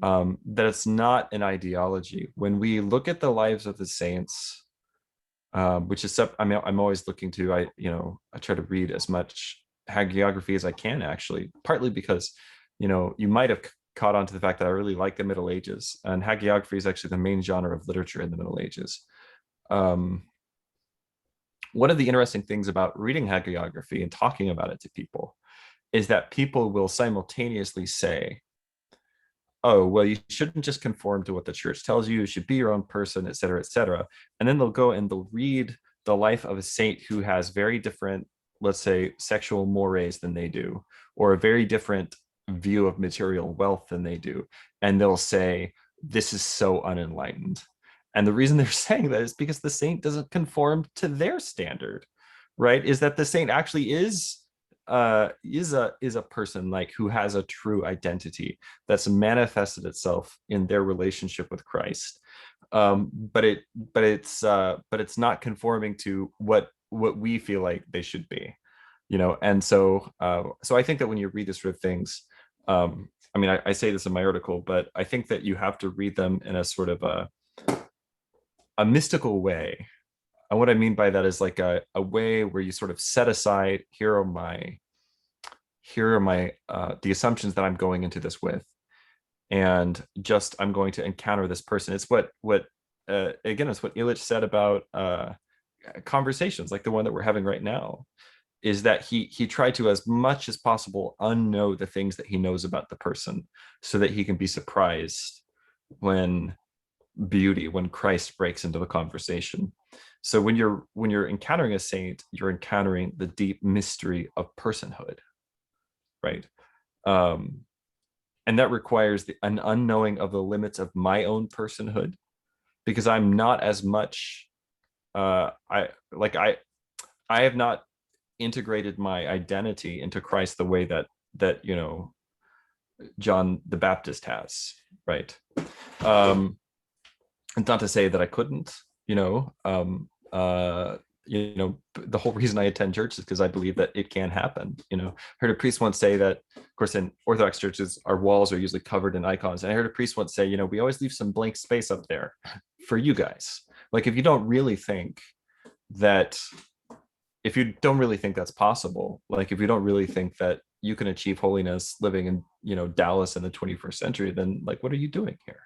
That it's not an ideology. When we look at the lives of the saints, which is I mean, I'm always looking to I try to read as much hagiography as I can, actually, partly because you might have caught on to the fact that I really like the Middle Ages, and hagiography is actually the main genre of literature in the Middle Ages. One of the interesting things about reading hagiography and talking about it to people is that people will simultaneously say, oh, well, you shouldn't just conform to what the church tells you. You should be your own person, et cetera, et cetera. And then they'll go and they'll read the life of a saint who has very different, let's say, sexual mores than they do, or a very different view of material wealth than they do. And they'll say, this is so unenlightened. And the reason they're saying that is because the saint doesn't conform to their standard, right? Is that the saint actually is a person like who has a true identity that's manifested itself in their relationship with Christ, but it's not conforming to what we feel like they should be, and so I think that when you read this sort of things, I mean, I say this in my article, but I think that you have to read them in a sort of a mystical way. And what I mean by that is like a way where you sort of set aside, here are my the assumptions that I'm going into this with, and just I'm going to encounter this person. It's what again, it's what Illich said about conversations like the one that we're having right now, is that he tried to, as much as possible, unknow the things that he knows about the person, so that he can be surprised when Christ breaks into the conversation. So when you're encountering a saint, you're encountering the deep mystery of personhood, right? And that requires an unknowing of the limits of my own personhood, because I'm not as much I have not integrated my identity into Christ the way that John the Baptist has, right? It's not to say that I couldn't, the whole reason I attend church is because I believe that it can happen. I heard a priest once say that, of course, in Orthodox churches, our walls are usually covered in icons. And I heard a priest once say, we always leave some blank space up there for you guys. Like, if you don't really think that's possible, like if you don't really think that you can achieve holiness living in, Dallas in the 21st century, then like, what are you doing here?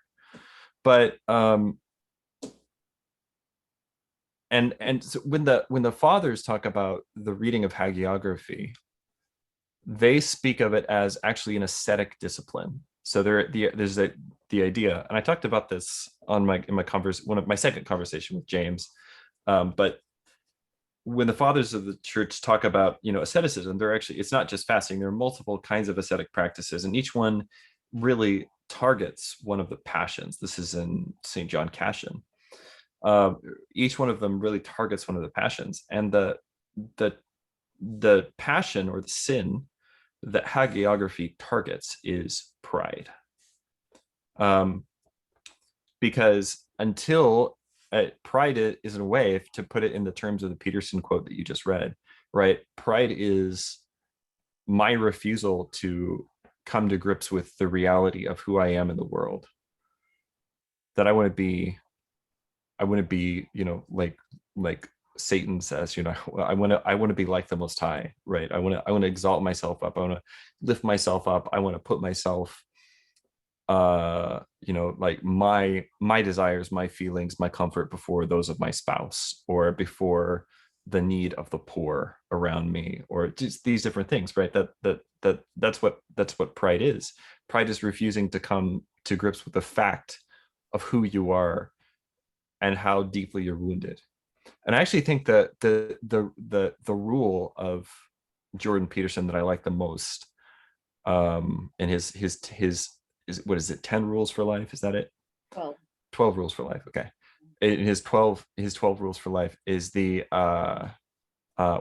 But and so when the fathers talk about the reading of hagiography, they speak of it as actually an ascetic discipline. So there's the idea, and I talked about this in my second conversation with James, but when the fathers of the church talk about asceticism, it's not just fasting. There are multiple kinds of ascetic practices, and each one really targets one of the passions. This is in St. John Cassian. Each one of them really targets one of the passions, and the passion or the sin that hagiography targets is pride. Because until pride is, in a way, to put it in the terms of the Peterson quote that you just read, right? Pride is my refusal to come to grips with the reality of who I am in the world. That I wouldn't be, like Satan says, I want to be like the Most High, right? I want to exalt myself up. I want to lift myself up. I want to put myself, like my desires, my feelings, my comfort before those of my spouse, or before the need of the poor around me, or just these different things, right? That's what pride is. Pride is refusing to come to grips with the fact of who you are and how deeply you're wounded. And I actually think that the rule of Jordan Peterson that I like the most, and his is, what is it, 10 rules for life, is that it? Well, 12 rules for life, okay. In his 12 rules for life is the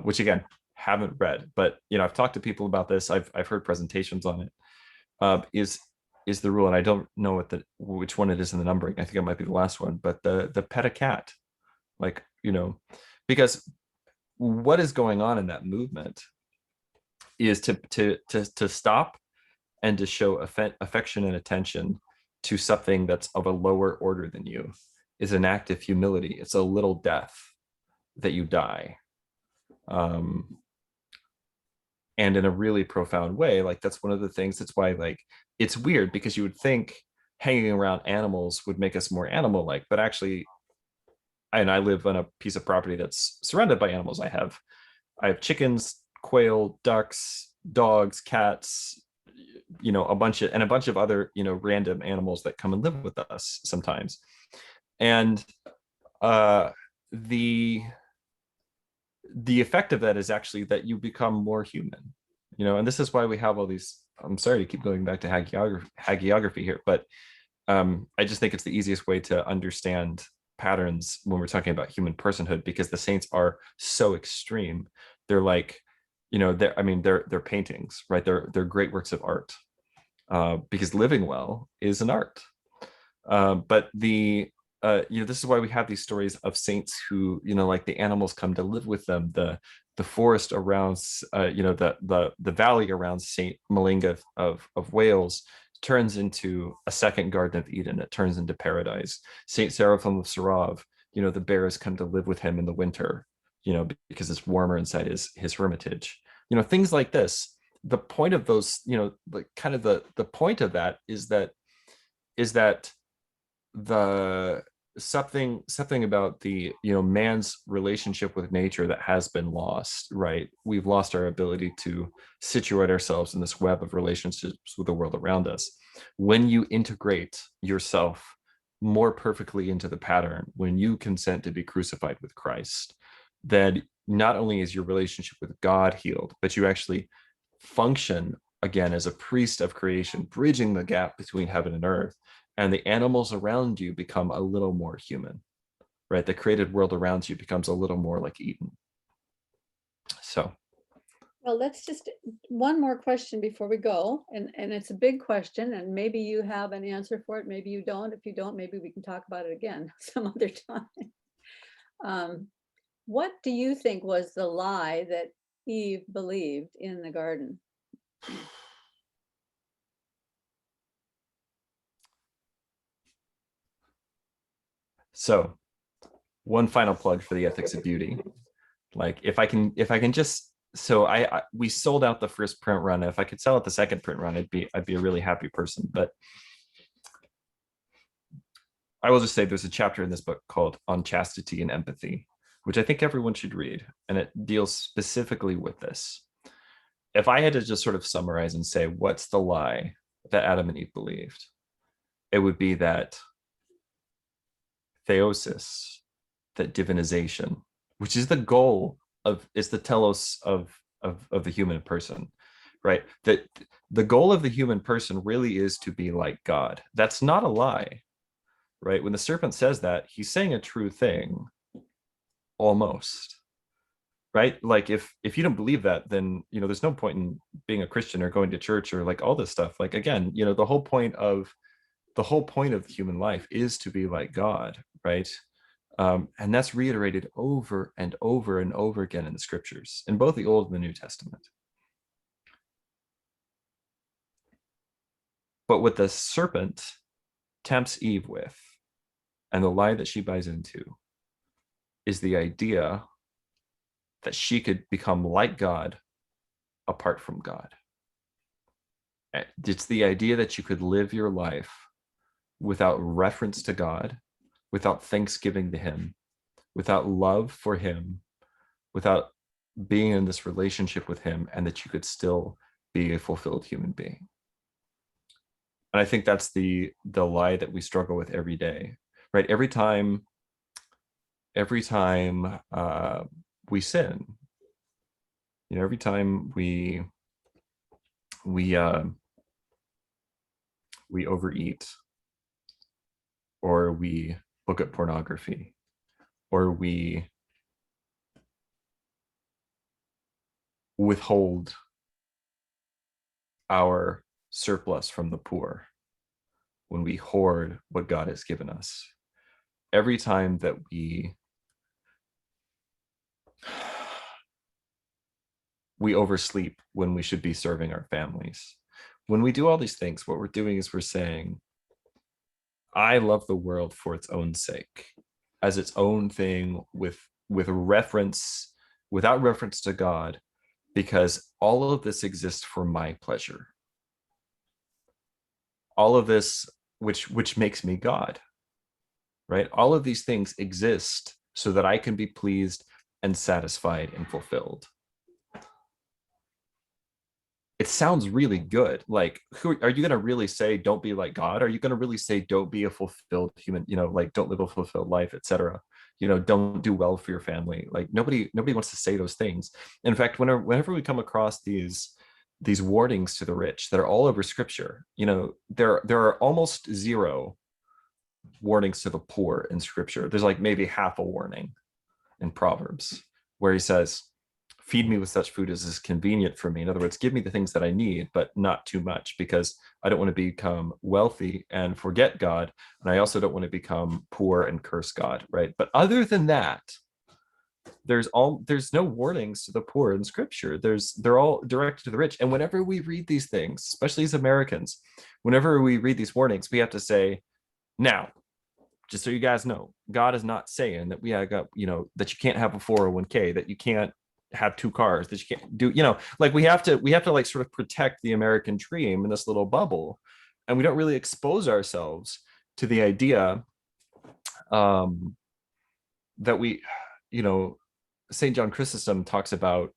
which again, haven't read, but I've talked to people about this. I've heard presentations on it. Is the rule, and I don't know which one it is in the numbering. I think it might be the last one, but the pet a cat, like, because what is going on in that movement is to stop and to show affection and attention to something that's of a lower order than you is an act of humility. It's a little death that you die. And in a really profound way, like, that's one of the things, that's why, like, it's weird, because you would think hanging around animals would make us more animal-like, but actually, and I live on a piece of property that's surrounded by animals. I have chickens, quail, ducks, dogs, cats, a bunch of other, random animals that come and live with us sometimes. And the effect of that is actually that you become more human, and this is why we have all these, I'm sorry to keep going back to hagiography here, but I just think it's the easiest way to understand patterns when we're talking about human personhood, because the saints are so extreme. They're like, they're paintings, right? They're great works of art, because living well is an art. But this is why we have these stories of saints who, like, the animals come to live with them. The forest around, the valley around Saint Malinga of Wales turns into a second Garden of Eden. It turns into paradise. Saint Seraphim of Sarov, the bears come to live with him in the winter, because it's warmer inside his hermitage. Things like this. The point of those, like, kind of the point of that is that the something about the man's relationship with nature that has been lost, right? We've lost our ability to situate ourselves in this web of relationships with the world around us. When you integrate yourself more perfectly into the pattern, when you consent to be crucified with Christ, then not only is your relationship with God healed, but you actually function again as a priest of creation, bridging the gap between heaven and earth. And the animals around you become a little more human, right? The created world around you becomes a little more like Eden. So, well, let's just, one more question before we go, and it's a big question, and maybe you have an answer for it, maybe you don't. If you don't, maybe we can talk about it again some other time. What do you think was the lie that Eve believed in the garden? So one final plug for the ethics of beauty. Like, if I can just, so we sold out the first print run. If I could sell out the second print run, I'd be a really happy person. But I will just say there's a chapter in this book called On Chastity and Empathy, which I think everyone should read. And it deals specifically with this. If I had to just sort of summarize and say, what's the lie that Adam and Eve believed? It would be that theosis, that divinization, which is the goal is the telos of the human person, right? That the goal of the human person really is to be like God. That's not a lie, right? When the serpent says that, he's saying a true thing, almost, right? Like, if you don't believe that, then there's no point in being a Christian or going to church or like all this stuff. Like, again, the whole point of human life is to be like God, right? And that's reiterated over and over and over again in the scriptures, in both the Old and the New Testament. But what the serpent tempts Eve with, and the lie that she buys into, is the idea that she could become like God apart from God. It's the idea that you could live your life without reference to God, without thanksgiving to him, without love for him, without being in this relationship with him, and that you could still be a fulfilled human being. And I think that's the lie that we struggle with every day, right? Every time we sin, every time we overeat, or we look at pornography, or we withhold our surplus from the poor, when we hoard what God has given us, every time that we oversleep when we should be serving our families, when we do all these things, what we're doing is we're saying, I love the world for its own sake, as its own thing, with reference, without reference to God, because all of this exists for my pleasure. All of this, which makes me God, right? All of these things exist so that I can be pleased and satisfied and fulfilled. It sounds really good. Like, who are you going to really say, don't be like God? Are you going to really say, don't be a fulfilled human, like, don't live a fulfilled life, etc.? Don't do well for your family. Like, nobody wants to say those things. In fact, whenever we come across these warnings to the rich that are all over scripture, there are almost zero warnings to the poor in scripture. There's like maybe half a warning in Proverbs, where he says, feed me with such food as is convenient for me. In other words, give me the things that I need, but not too much, because I don't want to become wealthy and forget God. And I also don't want to become poor and curse God, right? But other than that, there's no warnings to the poor in scripture. They're all directed to the rich. And whenever we read these things, especially as Americans, whenever we read these warnings, we have to say, now, just so you guys know, God is not saying that that you can't have a 401k, that you can't have 2 cars, that you can't do, like, we have to like sort of protect the American dream in this little bubble. And we don't really expose ourselves to the idea that St. John Chrysostom talks about,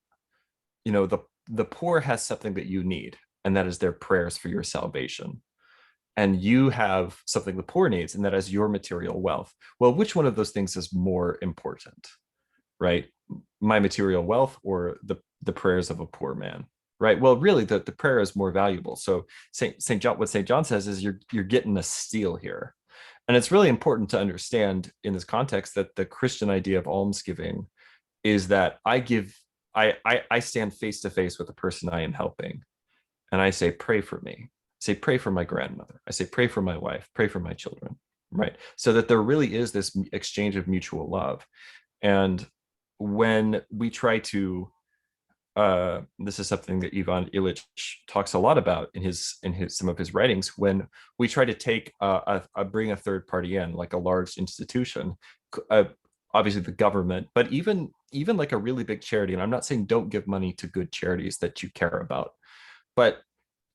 the poor has something that you need, and that is their prayers for your salvation. And you have something the poor needs, and that is your material wealth. Well, which one of those things is more important, right? My material wealth, or the prayers of a poor man, right? Well, really, the prayer is more valuable. So St. John, what St. John says is, you're getting a steal here. And it's really important to understand in this context that the Christian idea of almsgiving is that I stand face to face with the person I am helping, and I say, pray for me. I say, pray for my grandmother. I say, pray for my wife, pray for my children, right? So that there really is this exchange of mutual love. And when we try to, this is something that Ivan Illich talks a lot about in some of his writings, when we try to take bring a third party in, like a large institution, obviously the government, but even like a really big charity. And I'm not saying don't give money to good charities that you care about, but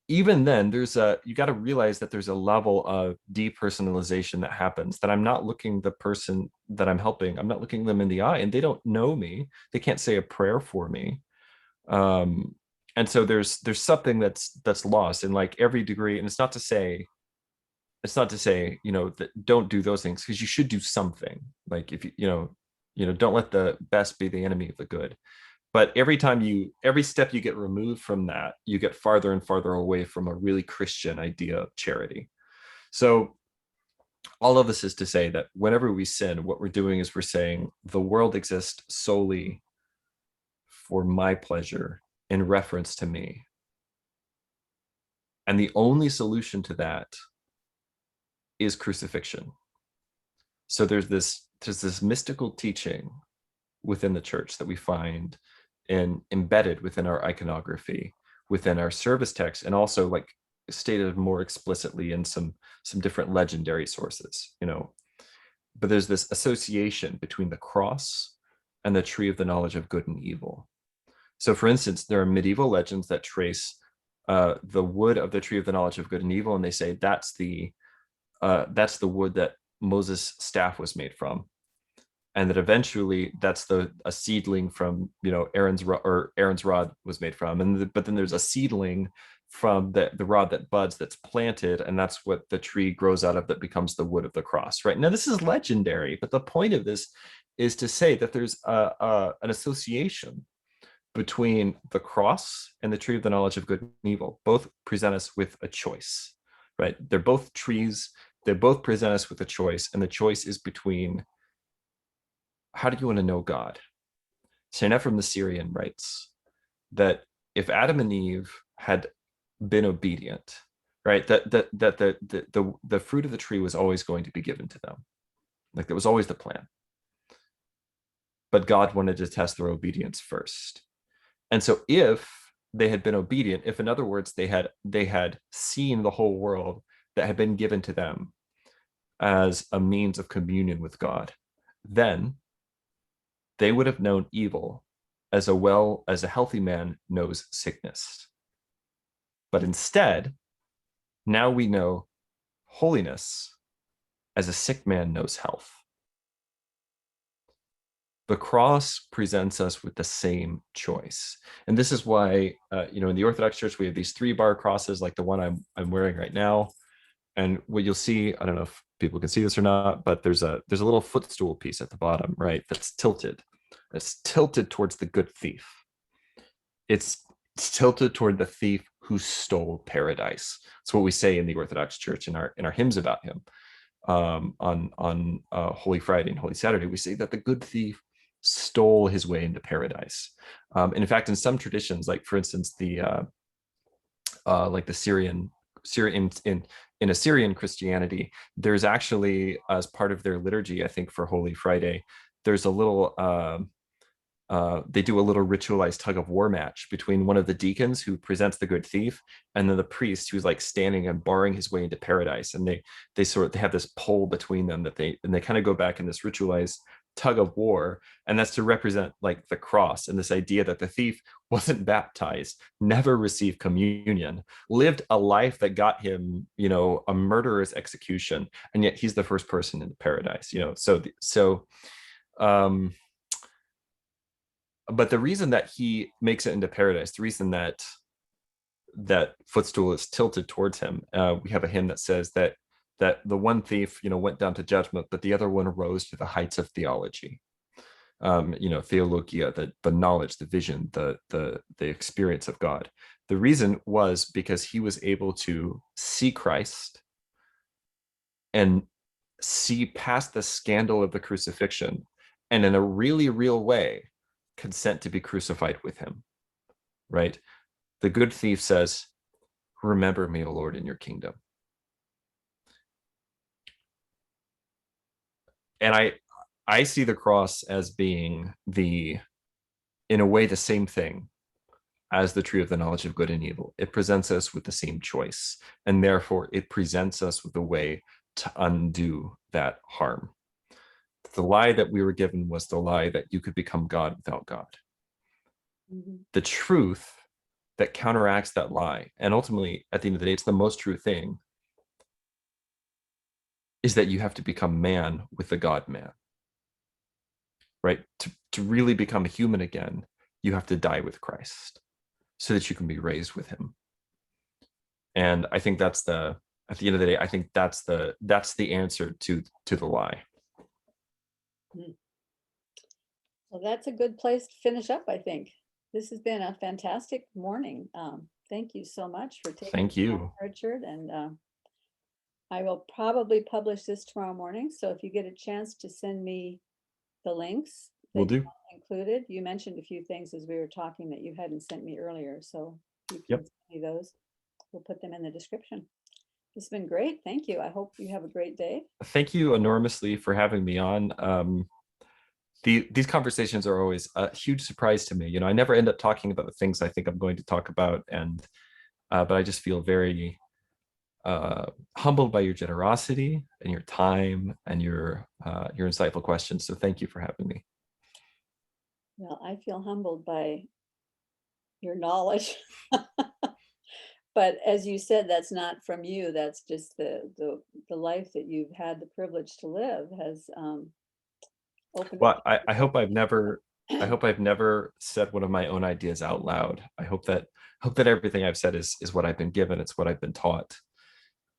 even then, you got to realize that there's a level of depersonalization that happens, that I'm not looking the person that I'm helping, I'm not looking them in the eye, and they don't know me. They can't say a prayer for me. And so there's something that's lost in like every degree. And it's not to say, that don't do those things, because you should do something. Like, if don't let the best be the enemy of the good. But every step you get removed from that, you get farther and farther away from a really Christian idea of charity. So all of this is to say that whenever we sin, what we're doing is we're saying, the world exists solely for my pleasure, in reference to me. And the only solution to that is crucifixion. So there's this mystical teaching within the church that we find embedded within our iconography, within our service text, and also like stated more explicitly in some different legendary sources, But there's this association between the cross and the tree of the knowledge of good and evil. So, for instance, there are medieval legends that trace the wood of the tree of the knowledge of good and evil, and they say that's the wood that Moses' staff was made from. and that eventually that's a seedling from, you know, Aaron's rod was made from, and but then there's a seedling from the rod that buds, that's planted, and that's what the tree grows out of, that becomes the wood of the cross. Right now, this is legendary, but the point of this is to say that there's an association between the cross and the tree of the knowledge of good and evil. Both present us with a choice, right? They're both trees. They both present us with a choice, and the choice is between, how do you want to know God? St. Ephraim the Syrian writes that if Adam and Eve had been obedient, right, that the fruit of the tree was always going to be given to them. Like, that was always the plan. But God wanted to test their obedience first. And so if they had been obedient, if, in other words, they had seen the whole world that had been given to them as a means of communion with God, then they would have known evil as well as a healthy man knows sickness. But instead, now we know holiness as a sick man knows health. The cross presents us with the same choice. And this is why, you know, in the Orthodox Church, we have these 3-bar crosses, like the one I'm wearing right now. And what you'll see, I don't know if people can see this or not, but there's a little footstool piece at the bottom, right, that's tilted. It's tilted towards the good thief. It's tilted toward the thief who stole paradise. That's what we say in the Orthodox Church in our hymns about him. On Holy Friday and Holy Saturday, we say that the good thief stole his way into paradise. And in fact, in some traditions, like for instance, the Syrian in Assyrian Christianity, there's actually, as part of their liturgy, I think for Holy Friday, there's a little they do a little ritualized tug of war match between one of the deacons who presents the good thief and then the priest who's like standing and barring his way into paradise. And they have this pole between them that they kind of go back in this ritualized tug of war, and that's to represent like the cross and this idea that the thief wasn't baptized, never received communion, lived a life that got him, you know, a murderer's execution, and yet he's the first person into paradise, you know. But the reason that he makes it into paradise, the reason that footstool is tilted towards him, we have a hymn that says that the one thief, you know, went down to judgment, but the other one rose to the heights of theology. You know, theologia, the knowledge, the vision, the experience of God. The reason was because he was able to see Christ and see past the scandal of the crucifixion, and in a really real way consent to be crucified with him, right? The good thief says, "Remember me, O Lord, in your kingdom." And I see the cross as being in a way, the same thing as the tree of the knowledge of good and evil. It presents us with the same choice, and therefore it presents us with a way to undo that harm. The lie that we were given was the lie that you could become God without God. Mm-hmm. The truth that counteracts that lie, and ultimately, at the end of the day, it's the most true thing, is that you have to become man with the God man, right? To really become a human again, you have to die with Christ so that you can be raised with him. And I think at the end of the day, I think that's the answer to the lie. Well, that's a good place to finish up, I think. This has been a fantastic morning. Thank you so much for taking the time, Richard. And I will probably publish this tomorrow morning. So if you get a chance to send me the links that will do. Included. You mentioned a few things as we were talking that you hadn't sent me earlier. So you can send me those. We'll put them in the description. It's been great. Thank you. I hope you have a great day. Thank you enormously for having me on. These conversations are always a huge surprise to me. You know, I never end up talking about the things I think I'm going to talk about, and but I just feel very humbled by your generosity and your time and your insightful questions. So thank you for having me. Well, I feel humbled by your knowledge. But as you said, that's not from you. That's just the life that you've had the privilege to live has open Well, up. I hope I've never said one of my own ideas out loud. I hope that everything I've said is what I've been given. It's what I've been taught.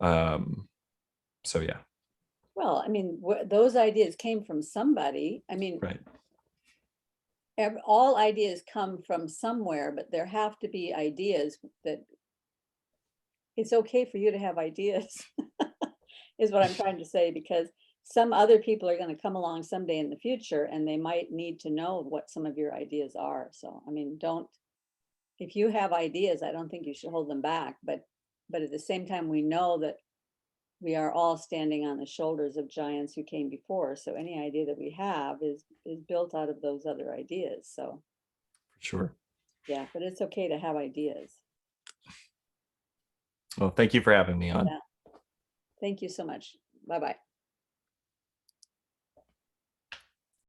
So yeah. Well, I mean, those ideas came from somebody. I mean, Right. all ideas come from somewhere, but there have to be ideas that it's okay for you to have ideas, is what I'm trying to say, because some other people are going to come along someday in the future and they might need to know what some of your ideas are. So, I mean, if you have ideas, I don't think you should hold them back, but at the same time, we know that we are all standing on the shoulders of giants who came before. So any idea that we have is built out of those other ideas. So For sure. yeah, but it's okay to have ideas. Well, thank you for having me on. Yeah. Thank you so much. Bye-bye.